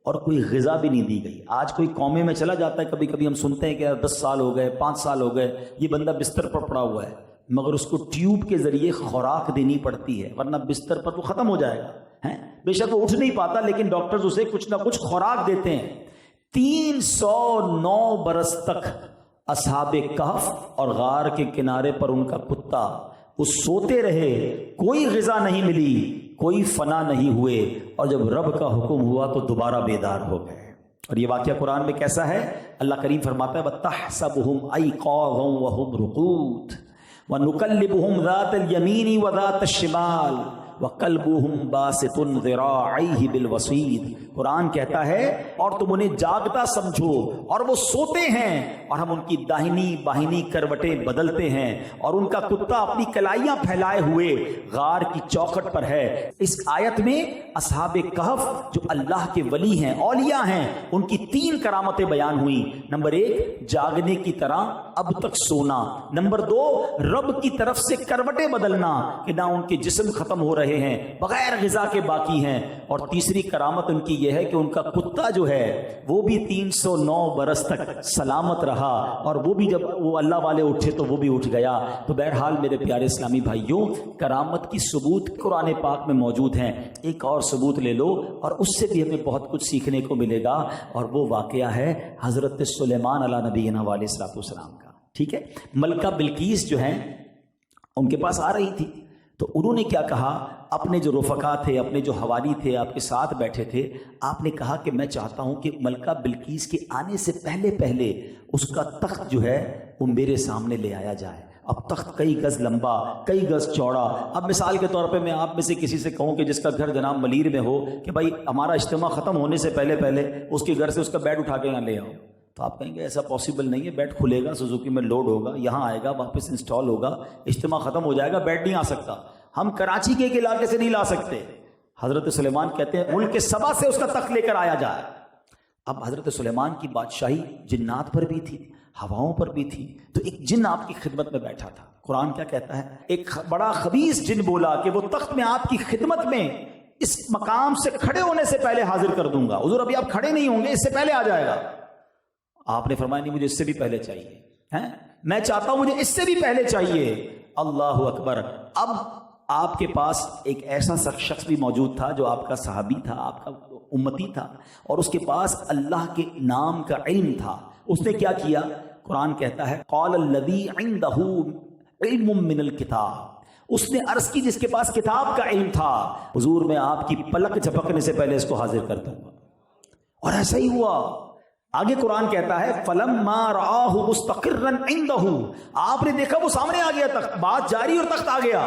اور کوئی غذا بھی نہیں دی گئی. آج کوئی قومے میں چلا جاتا ہے, کبھی کبھی ہم سنتے ہیں کہ 10 سال ہو گئے, 5 سال ہو گئے, یہ بندہ بستر پر پڑا ہوا ہے, مگر اس کو ٹیوب کے ذریعے خوراک دینی پڑتی ہے ورنہ بستر پر وہ ختم ہو جائے گا. بے شک وہ اٹھ نہیں پاتا لیکن ڈاکٹرز اسے کچھ نہ کچھ خوراک دیتے ہیں. 309 برس تک اصحاب کہف اور غار کے کنارے پر ان کا کتا وہ سوتے رہے, کوئی غذا نہیں ملی, کوئی فنا نہیں ہوئے, اور جب رب کا حکم ہوا تو دوبارہ بیدار ہو گئے. اور یہ واقعہ قرآن میں کیسا ہے؟ اللہ کریم فرماتا ہے وَتَحْسَبُهُمْ أَيْقَاظًا وَهُمْ رُقُودٌ وَنُقَلِّبُهُمْ ذَاتَ الْيَمِينِ وَذَاتَ الشِّمَالِ وَقَلْبُهُمْ بَاسِطٌ ذِرَاعَيْهِ بِالْوَصِيدِ. قرآن کہتا ہے اور تم انہیں جاگتا سمجھو اور وہ سوتے ہیں اور ہم ان کی داہنی باہنی کروٹیں بدلتے ہیں اور ان کا کتا اپنی کلائیاں پھیلائے ہوئے غار کی چوکھٹ پر ہے. اس آیت میں اصحاب کہف جو اللہ کے ولی ہیں, اولیاء ہیں, ان کی 3 کرامتیں بیان ہوئیں. نمبر 1 جاگنے کی طرح اب تک سونا. نمبر 2 رب کی طرف سے کروٹیں بدلنا کہ نہ ان کے جسم ختم ہو رہے ہیں, بغیر غذا کے باقی ہیں. اور تیسری کرامت ان کی یہ ہے کہ ان کا کتا جو ہے وہ بھی 309 برس تک سلامت رہا اور وہ بھی جب وہ اللہ والے اٹھے تو وہ بھی اٹھ گیا. تو بہرحال میرے پیارے اسلامی بھائیوں, کرامت کی ثبوت قرآن پاک میں موجود ہیں. ایک اور ثبوت لے لو اور اس سے بھی ہمیں بہت کچھ سیکھنے کو ملے گا, اور وہ واقعہ ہے حضرت سلیمان علیہ نبینا علیہ الصلوۃ والسلام کا. ٹھیک ہے, ملکہ بلقیس جو ہیں ان کے پاس آ رہی تھی تو انہوں نے کیا کہا, اپنے جو رفقا تھے, اپنے جو حوالی تھے, آپ کے ساتھ بیٹھے تھے, آپ نے کہا کہ میں چاہتا ہوں کہ ملکہ بلقیس کے آنے سے پہلے اس کا تخت جو ہے وہ میرے سامنے لے آیا جائے. اب تخت کئی گز لمبا, کئی گز چوڑا. اب مثال کے طور پہ میں آپ میں سے کسی سے کہوں کہ جس کا گھر جناب ملیر میں ہو کہ بھائی ہمارا اجتماع ختم ہونے سے پہلے اس کے گھر سے اس کا بیڈ اٹھا کے یہاں لے آؤ, تو آپ کہیں گے ایسا پاسبل نہیں ہے, بیڈ کھلے گا, سوزوکی میں لوڈ ہوگا, یہاں آئے گا, واپس انسٹال ہوگا, اجتماع ختم ہو جائے گا, بیڈ نہیں آ سکتا. ہم کراچی کے ایک علاقے سے نہیں لا سکتے. حضرت سلیمان کہتے ہیں ملک سبا سے اس کا تخت لے کر آیا جائے. اب حضرت سلیمان کی بادشاہی جنات پر بھی تھی, ہواؤں پر بھی تھی. تو ایک جن آپ کی خدمت میں بیٹھا تھا. قرآن کیا کہتا ہے, ایک بڑا خبیث جن بولا کہ وہ تخت میں آپ کی خدمت میں اس مقام سے کھڑے ہونے سے پہلے حاضر کر دوں گا. حضور ابھی آپ کھڑے نہیں ہوں گے, اس سے پہلے آ جائے گا. آپ نے فرمایا نہیں, مجھے اس سے بھی پہلے چاہیے, میں چاہتا ہوں مجھے اس سے بھی پہلے چاہیے. اللہ اکبر. اب آپ کے پاس ایک ایسا شخص بھی موجود تھا جو آپ کا صحابی تھا, آپ کا امتی تھا, اور اس کے پاس اللہ کے نام کا علم تھا. اس نے کیا کیا؟ قرآن کہتا ہے قال الذی عنده علم من الکتاب, اس نے عرض کی جس کے پاس کتاب کا علم تھا, حضور میں آپ کی پلک جھپکنے سے پہلے اس کو حاضر کر دوں گا. اور ایسا ہی ہوا. آگے قرآن کہتا ہے فَلَمَّا رَآهُ مُسْتَقِرًّا عِنْدَهُ, آپ نے دیکھا وہ سامنے آ گیا, تخت بات جاری اور تخت آ گیا.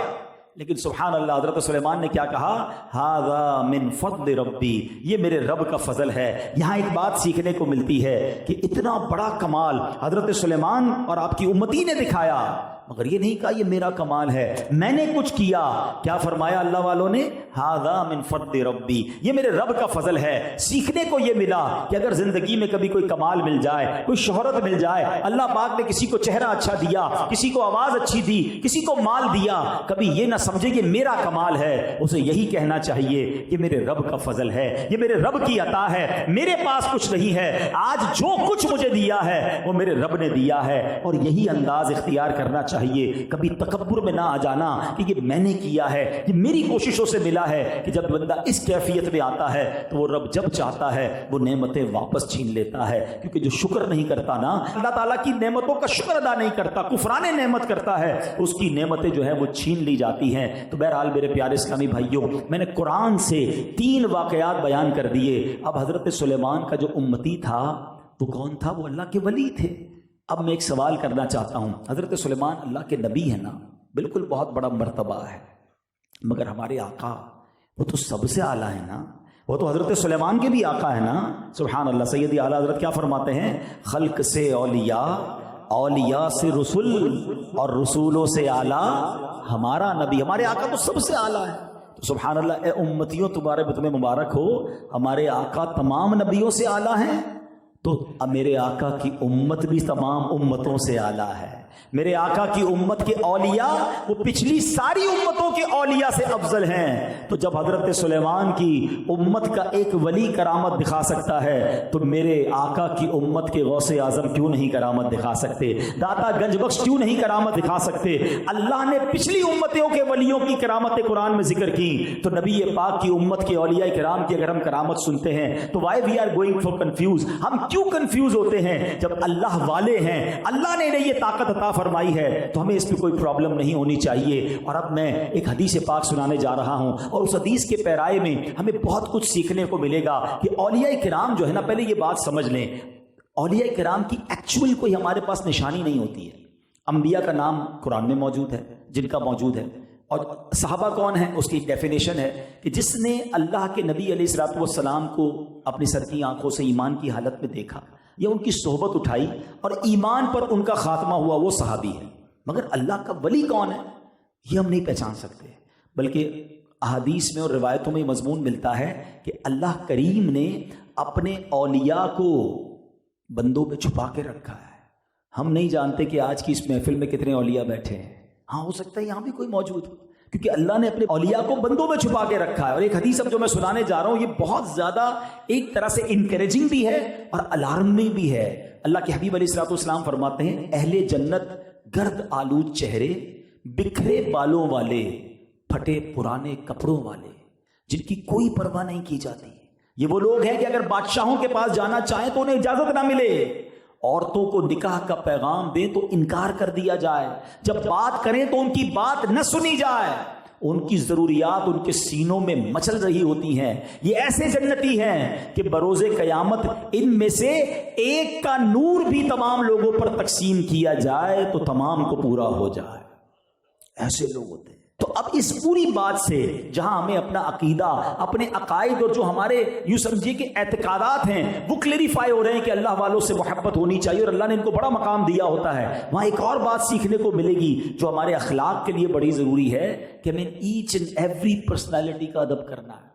لیکن سبحان اللہ, حضرت سلیمان نے کیا کہا, هَذَا مِنْ فَضْلِ رَبِّي, یہ میرے رب کا فضل ہے. یہاں ایک بات سیکھنے کو ملتی ہے کہ اتنا بڑا کمال حضرت سلیمان اور آپ کی امتی نے دکھایا, مگر یہ نہیں کہا یہ میرا کمال ہے, میں نے کچھ کیا. کیا فرمایا اللہ والوں نے, ہذا من فضل ربی, یہ میرے رب کا فضل ہے. سیکھنے کو یہ ملا کہ اگر زندگی میں کبھی کوئی کمال مل جائے, کوئی شہرت مل جائے, اللہ پاک نے کسی کو چہرہ اچھا دیا, کسی کو آواز اچھی دی, کسی کو مال دیا, کبھی یہ نہ سمجھے کہ میرا کمال ہے. اسے یہی کہنا چاہیے کہ میرے رب کا فضل ہے, یہ میرے رب کی عطا ہے, میرے پاس کچھ نہیں ہے, آج جو کچھ مجھے دیا ہے وہ میرے رب نے دیا ہے. اور یہی انداز اختیار کرنا چاہیے، کبھی تکبر میں نہ آ جانا کہ یہ میں نے کیا ہے، یہ میری کوششوں سے ملا ہے، کہ جب بندہ اس کیفیت میں آتا ہے تو وہ رب جب چاہتا ہے وہ نعمتیں واپس چھین لیتا ہے، کیونکہ جو شکر نہیں کرتا نا، اللہ تعالیٰ کی نعمتوں کا شکر ادا نہیں کرتا، کفران نعمت کرتا ہے، اس کی نعمتیں جو ہیں وہ چھین لی جاتی ہیں۔ تو بہرحال میرے پیارے اسلامی بھائیوں، میں نے قرآن سے 3 واقعات بیان کر دیے۔ اب حضرت سلیمان کا جو امتی تھا وہ کون تھا؟ وہ اللہ کے ولی تھے۔ اب میں ایک سوال کرنا چاہتا ہوں، حضرت سلیمان اللہ کے نبی ہیں نا، بالکل بہت بڑا مرتبہ ہے، مگر ہمارے آقا وہ تو سب سے اعلیٰ ہے نا، وہ تو حضرت سلیمان کے بھی آقا ہے نا۔ سبحان اللہ، سیدی اعلیٰ حضرت کیا فرماتے ہیں؟ خلق سے اولیاء، اولیاء سے رسول، اور رسولوں سے اعلیٰ ہمارا نبی۔ ہمارے آقا تو سب سے اعلیٰ ہے۔ تو سبحان اللہ، اے امتیوں تمہارے تمہیں مبارک ہو، ہمارے آقا تمام نبیوں سے اعلیٰ ہیں، تو میرے آقا کی امت بھی تمام امتوں سے اعلیٰ ہے۔ میرے آقا کی امت کے اولیاء وہ پچھلی ساری امتوں کے اولیاء سے افضل ہیں۔ تو جب حضرت سلیمان کی امت کا ایک ولی کرامت دکھا سکتا ہے تو میرے آقا کی امت کے غوث اعظم کیوں نہیں کرامت دکھا سکتے؟ داتا گنج بخش کیوں نہیں کرامت دکھا سکتے؟ اللہ نے پچھلی امتوں کے ولیوں کی کرامت قرآن میں ذکر کی، تو نبی پاک کی امت کے اولیاء کرام کی اگر ہم کرامت سنتے ہیں تو why we are going for confuse? ہم کیوں کنفیوز ہوتے ہیں؟ جب اللہ والے ہیں، اللہ نے انہیں یہ طاقت عطا فرمائی ہے، تو ہمیں اس پہ کوئی پرابلم نہیں ہونی چاہیے۔ اور اب میں ایک حدیث پاک سنانے جا رہا ہوں، اور اس حدیث کے پیرائے میں ہمیں بہت کچھ سیکھنے کو ملے گا کہ اولیاء کرام جو ہے نا، پہلے یہ بات سمجھ لیں، اولیاء کرام کی ایکچوئل کوئی ہمارے پاس نشانی نہیں ہوتی ہے۔ انبیاء کا نام قرآن میں موجود ہے، جن کا موجود ہے، اور صحابہ کون ہیں اس کی ڈیفینیشن ہے کہ جس نے اللہ کے نبی علیہ الصلوۃ والسلام کو اپنی سر کی آنکھوں سے ایمان کی حالت میں دیکھا یا ان کی صحبت اٹھائی اور ایمان پر ان کا خاتمہ ہوا، وہ صحابی ہے۔ مگر اللہ کا ولی کون ہے یہ ہم نہیں پہچان سکتے، بلکہ احادیث میں اور روایتوں میں مضمون ملتا ہے کہ اللہ کریم نے اپنے اولیاء کو بندوں میں چھپا کے رکھا ہے۔ ہم نہیں جانتے کہ آج کی اس محفل میں کتنے اولیاء بیٹھے ہیں، ہاں ہو سکتا ہے یہاں بھی کوئی موجود ہو، کیونکہ اللہ نے اپنے اولیاء کو بندوں میں چھپا کے رکھا ہے۔ اور ایک حدیث اب جو میں سنانے جا رہا ہوں، یہ بہت زیادہ ایک طرح سے انکریجنگ بھی ہے اور الارمنگ بھی ہے۔ اللہ کے حبیب علیہ الصلوۃ والسلام فرماتے ہیں، اہل جنت گرد آلود چہرے، بکھرے بالوں والے، پھٹے پرانے کپڑوں والے، جن کی کوئی پرواہ نہیں کی جاتی۔ یہ وہ لوگ ہیں کہ اگر بادشاہوں کے پاس جانا چاہیں تو انہیں اجازت نہ ملے، عورتوں کو نکاح کا پیغام دیں تو انکار کر دیا جائے، جب بات کریں تو ان کی بات نہ سنی جائے، ان کی ضروریات ان کے سینوں میں مچل رہی ہوتی ہیں۔ یہ ایسے جنتی ہیں کہ بروز قیامت ان میں سے ایک کا نور بھی تمام لوگوں پر تقسیم کیا جائے تو تمام کو پورا ہو جائے، ایسے لوگ ہوتے ہیں۔ تو اب اس پوری بات سے جہاں ہمیں اپنا عقیدہ، اپنے عقائد اور جو ہمارے یوں سمجھیے کہ اعتقادات ہیں وہ کلیریفائی ہو رہے ہیں کہ اللہ والوں سے محبت ہونی چاہیے اور اللہ نے ان کو بڑا مقام دیا ہوتا ہے، وہاں ایک اور بات سیکھنے کو ملے گی جو ہمارے اخلاق کے لیے بڑی ضروری ہے کہ ہمیں ایچ اینڈ ایوری پرسنالٹی کا ادب کرنا ہے۔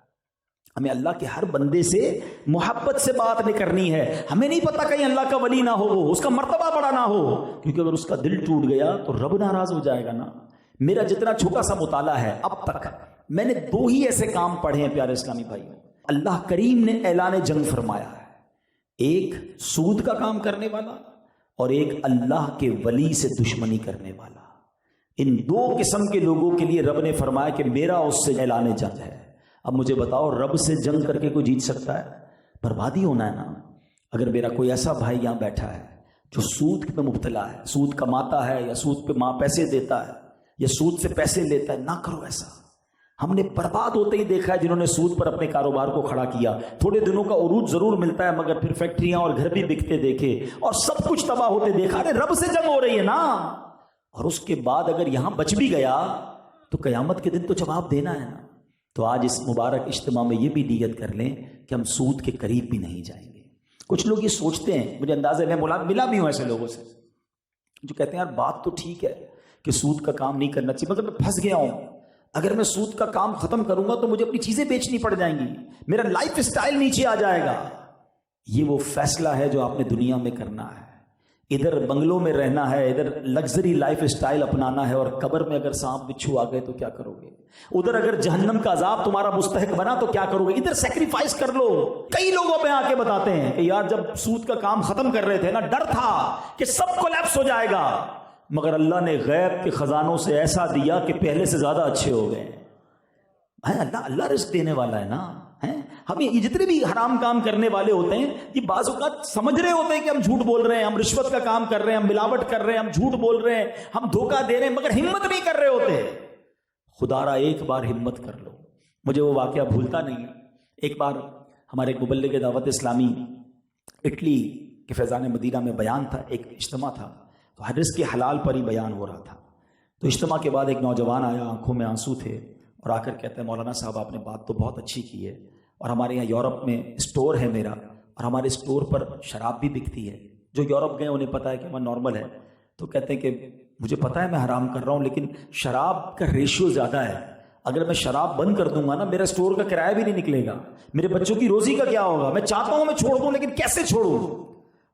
ہمیں اللہ کے ہر بندے سے محبت سے بات نہیں کرنی ہے۔ ہمیں نہیں پتا کہیں اللہ کا ولی نہ ہو، وہ اس کا مرتبہ بڑا نہ ہو، کیونکہ اگر اس کا دل ٹوٹ گیا تو رب ناراض ہو جائے گا نا۔ میرا جتنا چھوٹا سا مطالعہ ہے اب تک، میں نے 2 ہی ایسے کام پڑھے ہیں پیارے اسلامی بھائیوں، اللہ کریم نے اعلان جنگ فرمایا ہے، ایک سود کا کام کرنے والا اور ایک اللہ کے ولی سے دشمنی کرنے والا۔ ان 2 قسم کے لوگوں کے لیے رب نے فرمایا کہ میرا اس سے اعلان جنگ ہے۔ اب مجھے بتاؤ، رب سے جنگ کر کے کوئی جیت سکتا ہے؟ بربادی ہونا ہے نا۔ اگر میرا کوئی ایسا بھائی یہاں بیٹھا ہے جو سود پہ مبتلا ہے، سود کماتا ہے یا سود پہ ماں پیسے دیتا ہے یا سود سے پیسے لیتا ہے، نہ کرو ایسا۔ ہم نے برباد ہوتے ہی دیکھا ہے جنہوں نے سود پر اپنے کاروبار کو کھڑا کیا، تھوڑے دنوں کا عروج ضرور ملتا ہے مگر پھر فیکٹریاں اور گھر بھی بکتے دیکھے اور سب کچھ تباہ ہوتے دیکھا۔ ارے رب سے جنگ ہو رہی ہے نا، اور اس کے بعد اگر یہاں بچ بھی گیا تو قیامت کے دن تو جواب دینا ہے نا۔ تو آج اس مبارک اجتماع میں یہ بھی نیت کر لیں کہ ہم سود کے قریب بھی نہیں جائیں گے۔ کچھ لوگ یہ سوچتے ہیں، مجھے اندازہ میں ملا بھی ہوں ایسے لوگوں سے جو کہتے ہیں یار بات تو ٹھیک ہے کہ سود کا کام نہیں کرنا چاہیے، مگر میں پھنس گیا ہوں، اگر میں سود کا کام ختم کروں گا تو مجھے اپنی چیزیں بیچنی پڑ جائیں گی، میرا لائف سٹائل نیچے آ جائے گا۔ یہ وہ فیصلہ ہے جو آپ نے دنیا میں کرنا ہے، ادھر بنگلوں میں رہنا ہے، ادھر لگژری لائف سٹائل اپنانا ہے، اور قبر میں اگر سانپ بچھو آ گئے تو کیا کرو گے؟ ادھر اگر جہنم کا عذاب تمہارا مستحق بنا تو کیا کرو گے؟ ادھر سیکریفائس کر لو۔ کئی لوگوں پہ آ کے بتاتے ہیں کہ یار جب سود کا کام ختم کر رہے تھے نا، ڈر تھا کہ سب کولیپس ہو جائے گا، مگر اللہ نے غیب کے خزانوں سے ایسا دیا کہ پہلے سے زیادہ اچھے ہو گئے ہیں۔ اللہ رزق دینے والا ہے نا۔ ہم یہ جتنے بھی حرام کام کرنے والے ہوتے ہیں یہ بعض اوقات سمجھ رہے ہوتے ہیں کہ ہم جھوٹ بول رہے ہیں، ہم رشوت کا کام کر رہے ہیں، ہم ملاوٹ کر رہے ہیں، ہم جھوٹ بول رہے ہیں، ہم دھوکہ دے رہے ہیں، مگر ہمت نہیں کر رہے ہوتے۔ خدا را ایک بار ہمت کر لو۔ مجھے وہ واقعہ بھولتا نہیں ہے۔ ایک بار ہمارے ایک مبلغ دعوت اسلامی اٹلی کے فیضان مدینہ میں بیان تھا، ایک اجتماع تھا، تو حدیث کے حلال پر ہی بیان ہو رہا تھا۔ تو اجتماع کے بعد ایک نوجوان آیا، آنکھوں میں آنسو تھے، اور آ کر کہتے ہیں مولانا صاحب آپ نے بات تو بہت اچھی کی ہے، اور ہمارے یہاں یورپ میں اسٹور ہے میرا، اور ہمارے اسٹور پر شراب بھی بکتی ہے۔ جو یورپ گئے انہیں پتہ ہے کہ وہ نارمل ہے، تو کہتے ہیں کہ مجھے پتہ ہے میں حرام کر رہا ہوں، لیکن شراب کا ریشیو زیادہ ہے، اگر میں شراب بند کر دوں گا نا میرا اسٹور کا کرایہ بھی نہیں نکلے گا، میرے بچوں کی روزی کا کیا ہوگا، میں چاہتا ہوں میں چھوڑ دوں لیکن کیسے چھوڑوں۔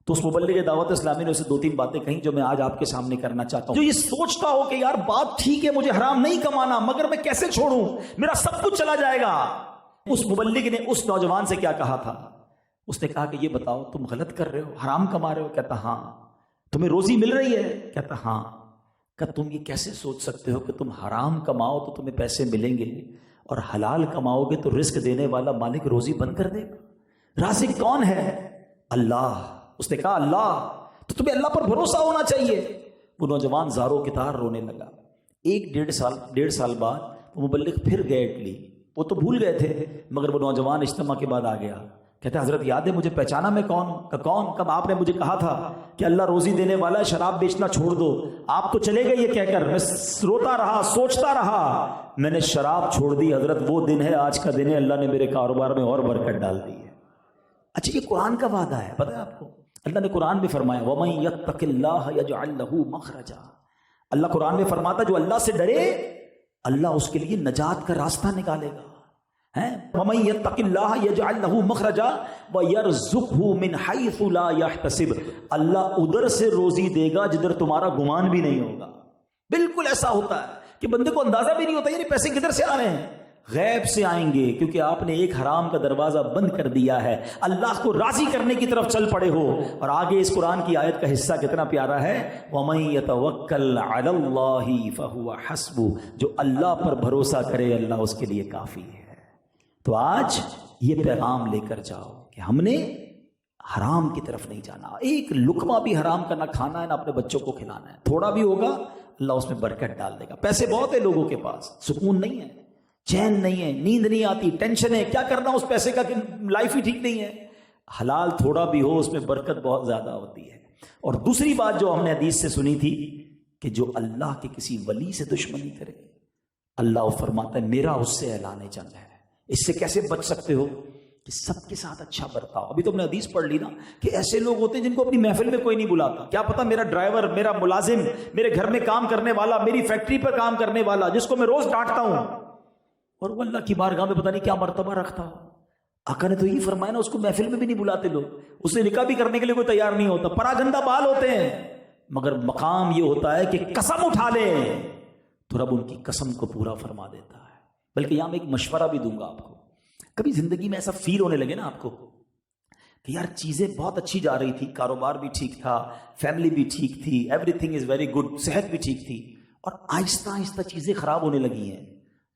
تو اس مبلغ دعوت اسلامی نے اسے 2-3 باتیں کہیں جو میں آج آپ کے سامنے کرنا چاہتا ہوں۔ جو یہ سوچتا ہو کہ یار بات ٹھیک ہے مجھے حرام نہیں کمانا، مگر میں کیسے چھوڑوں، میرا سب کچھ چلا جائے گا۔ اس مبلغ نے اس نوجوان سے کیا کہا تھا؟ اس نے کہا کہ یہ بتاؤ تم غلط کر رہے ہو، حرام کما رہے ہو؟ کہتا ہاں۔ تمہیں روزی مل رہی ہے؟ کہتا ہاں۔ کہ تم یہ کیسے سوچ سکتے ہو کہ تم حرام کماؤ تو تمہیں پیسے ملیں گے، اور حلال کماؤ گے تو رزق دینے والا مالک روزی بند کر دے گا؟ رازق کون ہے؟ اللہ۔ اس نے کہا اللہ، تو تمہیں اللہ پر بھروسہ ہونا چاہیے۔ وہ نوجوان زاروں کی طرح رونے لگا۔ 1-1.5 سال بعد وہ مبلغ پھر گئے اٹلی، وہ تو بھول گئے تھے، مگر وہ نوجوان اجتماع کے بعد آ گیا، کہتے حضرت یاد ہے مجھے پہچانا میں کون ہوں؟ کہ کون؟ کب آپ نے مجھے کہا تھا کہ اللہ روزی دینے والا ہے، شراب بیچنا چھوڑ دو، آپ تو چلے گئے یہ کہہ کر، میں روتا رہا سوچتا رہا، میں نے شراب چھوڑ دی حضرت، وہ دن ہے آج کا دن ہے، اللہ نے میرے کاروبار میں اور برکت ڈال دی ہے۔ اچھا یہ قرآن کا وعدہ ہے، پتہ ہے آپ کو؟ اللہ نے قرآن میں فرمایا وَمَن يَتَّقِ اللَّهَ يَجْعَلْ لَهُ مَخْرَجًا، اللہ قرآن میں فرماتا جو اللہ سے ڈرے اللہ اس کے لیے نجات کا راستہ نکالے گا۔ وَمَن يَتَّقِ اللَّهَ يَجْعَلْ لَهُ مَخْرَجًا وَيَرْزُقْهُ مِنْ حَيْثُ لَا يَحْتَسِبُ، اللہ ادھر سے روزی دے گا جدھر تمہارا گمان بھی نہیں ہوگا۔ بالکل ایسا ہوتا ہے کہ بندے کو اندازہ بھی نہیں ہوتا یہ پیسے کدھر سے آ رہے ہیں، غیب سے آئیں گے، کیونکہ آپ نے ایک حرام کا دروازہ بند کر دیا ہے، اللہ کو راضی کرنے کی طرف چل پڑے ہو۔ اور آگے اس قرآن کی آیت کا حصہ کتنا پیارا ہے، وَمَن يَتَوَكَّلْ عَلَى اللَّهِ فَهُوَ حَسْبُهُ، جو اللہ پر بھروسہ کرے اللہ اس کے لیے کافی ہے۔ تو آج یہ پیغام لے کر جاؤ کہ ہم نے حرام کی طرف نہیں جانا، ایک لقمہ بھی حرام کا نہ کھانا ہے نہ اپنے بچوں کو کھلانا ہے، تھوڑا بھی ہوگا اللہ اس میں برکت ڈال دے گا۔ پیسے بہت ہے لوگوں کے پاس، سکون نہیں ہے، چین نہیں ہے، نیند نہیں آتی، ٹینشن ہے، کیا کرنا اس پیسے کا کہ لائف ہی ٹھیک نہیں ہے۔ حلال تھوڑا بھی ہو اس میں برکت بہت زیادہ ہوتی ہے۔ اور دوسری بات جو ہم نے حدیث سے سنی تھی کہ جو اللہ کے کسی ولی سے دشمنی کرے اللہ فرماتا ہے میرا اس سے اعلان جنگ ہے۔ اس سے کیسے بچ سکتے ہو کہ سب کے ساتھ اچھا برتاؤ۔ ابھی تو ہم نے حدیث پڑھ لی نا کہ ایسے لوگ ہوتے ہیں جن کو اپنی محفل میں کوئی نہیں بلاتا، کیا پتا میرا ڈرائیور، میرا ملازم، میرے گھر میں کام کرنے والا، میری فیکٹری پر کام کرنے والا جس کو میں روز ڈانٹتا ہوں، اور وہ اللہ کی بارگاہ میں پتہ نہیں کیا مرتبہ رکھتا ہو۔ آقا نے تو یہی فرمایا نا اس کو محفل میں بھی نہیں بلاتے لوگ، اس نے نکاح بھی کرنے کے لیے کوئی تیار نہیں ہوتا، پراگندہ بال ہوتے ہیں، مگر مقام یہ ہوتا ہے کہ قسم اٹھا لے تو رب ان کی قسم کو پورا فرما دیتا ہے۔ بلکہ یہاں میں ایک مشورہ بھی دوں گا آپ کو، کبھی زندگی میں ایسا فیل ہونے لگے نا آپ کو کہ یار چیزیں بہت اچھی جا رہی تھی، کاروبار بھی ٹھیک تھا، فیملی بھی ٹھیک تھی، every thing is very good, صحت بھی ٹھیک تھی، اور آہستہ آہستہ چیزیں خراب ہونے لگی ہیں،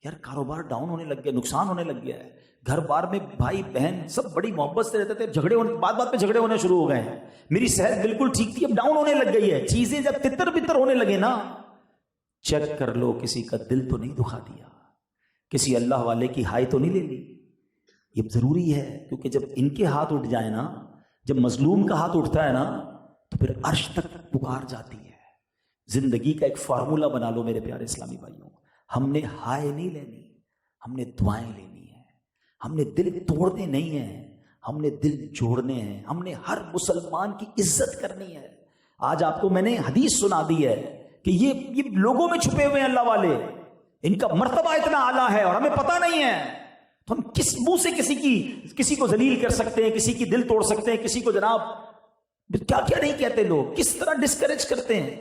یار کاروبار ڈاؤن ہونے لگ گیا، نقصان ہونے لگ گیا ہے، گھر بار میں بھائی بہن سب بڑی محبت سے رہتے تھے، جھگڑے ہونے، بات پہ جھگڑے ہونے شروع ہو گئے ہیں، میری صحت بالکل ٹھیک تھی اب ڈاؤن ہونے لگ گئی ہے، چیزیں جب تتر بتر ہونے لگے نا، چیک کر لو کسی کا دل تو نہیں دکھا دیا، کسی اللہ والے کی ہائی تو نہیں لے لی۔ یہ ضروری ہے کیونکہ جب ان کے ہاتھ اٹھ جائے نا، جب مظلوم کا ہاتھ اٹھتا ہے نا تو پھر عرش تک پکار جاتی ہے۔ زندگی کا ایک فارمولہ بنا لو میرے پیارے اسلامی بھائیوں، ہم نے ہائے نہیں لینی، ہم نے دعائیں لینی ہیں، ہم نے دل توڑنے نہیں ہیں، ہم نے دل جوڑنے ہیں، ہم نے ہر مسلمان کی عزت کرنی ہے۔ آج آپ کو میں نے حدیث سنا دی ہے کہ یہ لوگوں میں چھپے ہوئے ہیں اللہ والے، ان کا مرتبہ اتنا اعلیٰ ہے اور ہمیں پتہ نہیں ہے، تو ہم کس منہ سے کسی کو ذلیل کر سکتے ہیں، کسی کی دل توڑ سکتے ہیں، کسی کو جناب کیا کیا نہیں کہتے لوگ، کس طرح ڈسکریج کرتے ہیں۔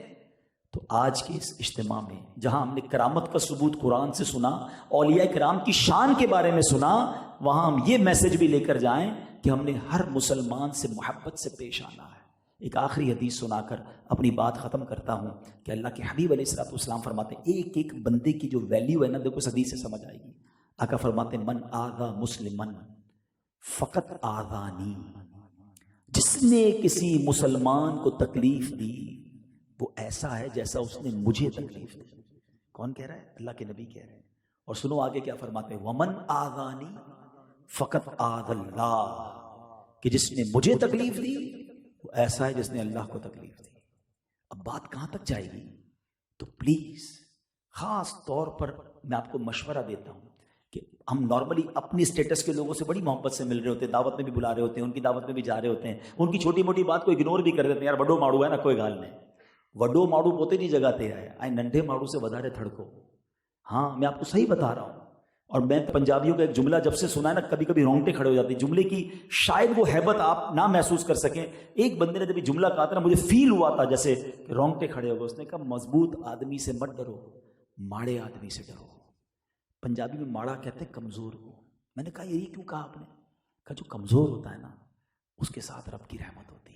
تو آج کے اس اجتماع میں جہاں ہم نے کرامت کا ثبوت قرآن سے سنا، اولیاء کرام کی شان کے بارے میں سنا، وہاں ہم یہ میسج بھی لے کر جائیں کہ ہم نے ہر مسلمان سے محبت سے پیش آنا ہے، ایک آخری حدیث سنا کر اپنی بات ختم کرتا ہوں کہ اللہ کے حبیب علیہ الصلوۃ والسلام فرماتے ہیں ایک ایک بندے کی جو ویلیو ہے نا، دیکھو اس حدیث سے سمجھ آئے گی. آقا فرماتے ہیں من آذا مسلمن فقط آذانی، جس نے کسی مسلمان کو تکلیف دی وہ ایسا ہے جیسا اس نے مجھے تکلیف دی. کون کہہ رہا ہے؟ اللہ کے نبی کہہ رہے ہیں. اور سنو آگے کیا فرماتے ہیں، ومن آذانی فقط آذ اللہ، کہ جس نے مجھے تکلیف دی وہ ایسا ہے جس نے اللہ کو تکلیف دی. اب بات کہاں تک جائے گی؟ تو پلیز خاص طور پر میں آپ کو مشورہ دیتا ہوں کہ ہم نارملی اپنی اسٹیٹس کے لوگوں سے بڑی محبت سے مل رہے ہوتے ہیں، دعوت میں بھی بلا رہے ہوتے ہیں، ان کی دعوت میں بھی جا رہے ہوتے ہیں، ان کی چھوٹی موٹی بات کو اگنور بھی کر دیتے ہیں. یار وڈو ماڑو ہے نا، کوئی گال نہیں، وڈو ماڑو پوتے نہیں جگہ تے آئے ننھے ماڑو سے ودارے تھڑکو. ہاں میں آپ کو صحیح بتا رہا ہوں. اور میں پنجابیوں کا ایک جملہ جب سے سنا ہے نا، کبھی کبھی رونگٹے کھڑے ہو جاتے ہیں. جملے کی شاید وہ ہیبت آپ نہ محسوس کر سکیں. ایک بندے نے جب یہ جملہ کہا تھا نا، مجھے فیل ہوا تھا جیسے کہ رونگٹے کھڑے ہو گئے. اس نے کہا مضبوط آدمی سے مت ڈرو، ماڑے آدمی سے ڈرو. پنجابی میں ماڑا کہتے ہیں کمزور کو. میں نے کہا یہی کیوں کہا آپ نے؟ کہا جو کمزور ہوتا ہے نا اس کے ساتھ رب کی رحمت ہوتی ہے.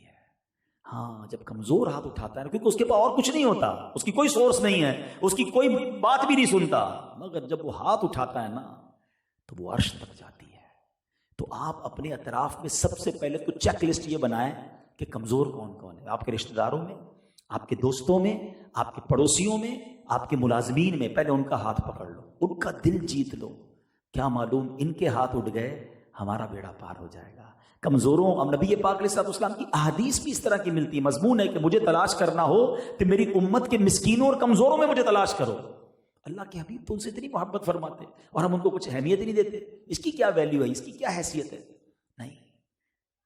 ہاں جب کمزور ہاتھ اٹھاتا ہے نا، کیونکہ اس کے پاس اور کچھ نہیں ہوتا، اس کی کوئی سورس نہیں ہے، اس کی کوئی بات بھی نہیں سنتا، مگر جب وہ ہاتھ اٹھاتا ہے نا تو وہ عرش تک جاتی ہے. تو آپ اپنے اطراف میں سب سے پہلے تو چیک لسٹ یہ بنائیں کہ کمزور کون کون ہے. آپ کے رشتہ داروں میں، آپ کے دوستوں میں، آپ کے پڑوسیوں میں، آپ کے ملازمین میں پہلے ان کا ہاتھ پکڑ لو، ان کا دل جیت لو. کیا معلوم ان کے ہاتھ اٹھ گئے ہمارا بیڑا پار ہو جائے گا. کمزوروں، اب نبی پاک علیہ الصلوۃ والسلام کی احادیث بھی اس طرح کی ملتی ہے. مضمون ہے کہ مجھے تلاش کرنا ہو تو میری امت کے مسکینوں اور کمزوروں میں مجھے تلاش کرو. اللہ کے حبیب تو ان سے اتنی محبت فرماتے اور ہم ان کو کچھ اہمیت ہی نہیں دیتے. اس کی کیا ویلیو ہے، اس کی کیا حیثیت ہے؟ نہیں.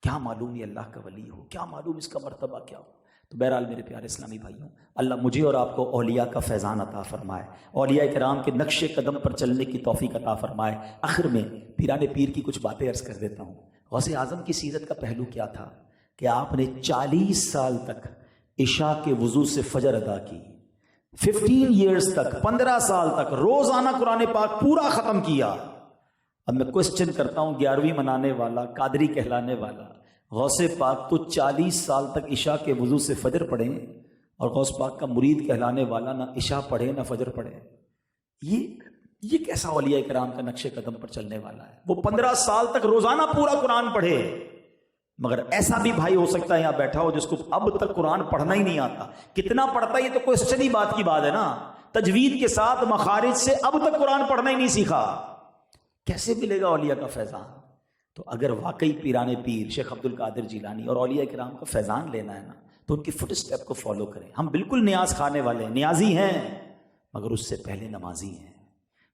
کیا معلوم یہ اللہ کا ولی ہو، کیا معلوم اس کا مرتبہ کیا ہو. تو بہرحال میرے پیارے اسلامی بھائیوں، اللہ مجھے اور آپ کو اولیاء کا فیضان عطا فرمائے، اولیاء کرام کے نقش قدم پر چلنے کی توفیق عطا فرمائے. آخر میں پیران پیر کی کچھ باتیں عرض کر دیتا ہوں. غوث اعظم کی سیرت کا پہلو کیا تھا کہ آپ نے 40 سال تک عشاء کے وضو سے فجر ادا کی. 15 ایئرز تک، 15 سال تک روزانہ قرآن پاک پورا ختم کیا. اب میں کوسچن کرتا ہوں، 11ویں منانے والا، قادری کہلانے والا غوث پاک تو 40 سال تک عشاء کے وضو سے فجر پڑھیں، اور غوث پاک کا مرید کہلانے والا نہ عشاء پڑھے نہ فجر پڑھے. یہ کیسا اولیاء کرام کا نقش قدم پر چلنے والا ہے؟ وہ 15 سال تک روزانہ پورا قرآن پڑھے. مگر ایسا بھی بھائی ہو سکتا ہے یہاں بیٹھا ہو جس کو اب تک قرآن پڑھنا ہی نہیں آتا. کتنا پڑھتا ہے یہ تو کوسچن ہی بات کی بات ہے نا. تجوید کے ساتھ مخارج سے اب تک قرآن پڑھنا ہی نہیں سیکھا. کیسے ملے گا اولیاء کا فیضان؟ تو اگر واقعی پیران پیر شیخ عبد القادر جیلانی اور اولیاء کرام کا فیضان لینا ہے نا تو ان کی فٹ اسٹیپ کو فالو کریں. ہم بالکل نیاز کھانے والے ہیں، نیازی ہیں، مگر اس سے پہلے نمازی ہیں.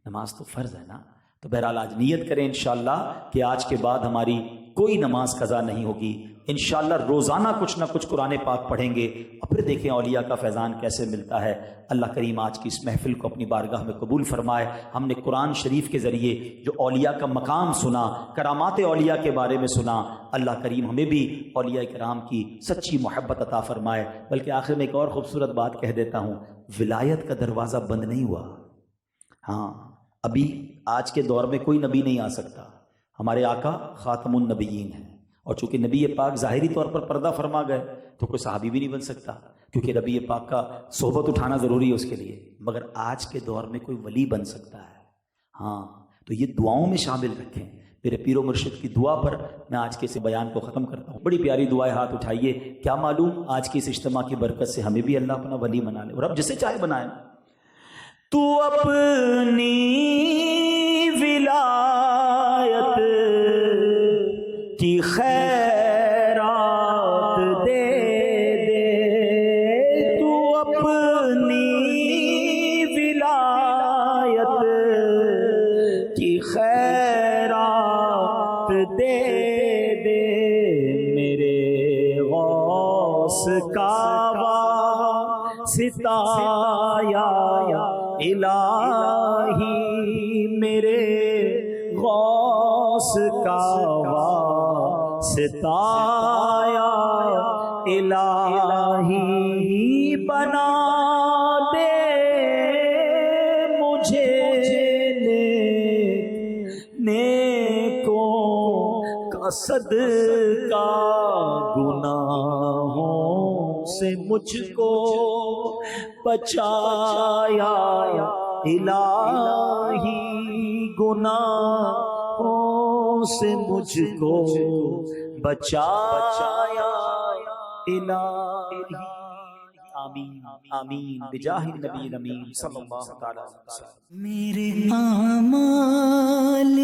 نماز تو فرض ہے نا. تو بہرحال آج نیت کریں انشاءاللہ کہ آج کے بعد ہماری کوئی نماز قضا نہیں ہوگی. انشاءاللہ روزانہ کچھ نہ کچھ قرآن پاک پڑھیں گے اور پھر دیکھیں اولیاء کا فیضان کیسے ملتا ہے. اللہ کریم آج کی اس محفل کو اپنی بارگاہ میں قبول فرمائے. ہم نے قرآن شریف کے ذریعے جو اولیاء کا مقام سنا، کرامات اولیاء کے بارے میں سنا، اللہ کریم ہمیں بھی اولیاء کرام کی سچی محبت عطا فرمائے. بلکہ آخر میں ایک اور خوبصورت بات کہہ دیتا ہوں، ولایت کا دروازہ بند نہیں ہوا. ہاں ابھی آج کے دور میں کوئی نبی نہیں آ سکتا. ہمارے آقا خاتم النبیین ہیں، اور چونکہ نبی پاک ظاہری طور پر پردہ فرما گئے تو کوئی صحابی بھی نہیں بن سکتا، کیونکہ نبی پاک کا صحبت اٹھانا ضروری ہے اس کے لیے. مگر آج کے دور میں کوئی ولی بن سکتا ہے. ہاں تو یہ دعاؤں میں شامل رکھیں. میرے پیر و مرشد کی دعا پر میں آج کے اس بیان کو ختم کرتا ہوں. بڑی پیاری دعائیں، ہاتھ اٹھائیے. کیا معلوم آج کی اس اجتماع کی برکت سے ہمیں بھی اللہ اپنا ولی بنا لے، اور اب جسے چاہے بنائے. تو اپنی ولایت کی خیرات دے دے، تو اپنی ولایت کی خیرات دے دے، میرے غوث کا واسطہ یا الہی، میرے غوث کا واسطہ یا الہی، بنا دے مجھے نیکوں کا صدقہ گناہوں سے مجھ کو بچایا الہی، گناہوں سے مجھ کو بچایا الہی۔ آمین آمین بجاہ النبی الامین صلی اللہ تعالی علیہ وسلم۔ میرے اعمال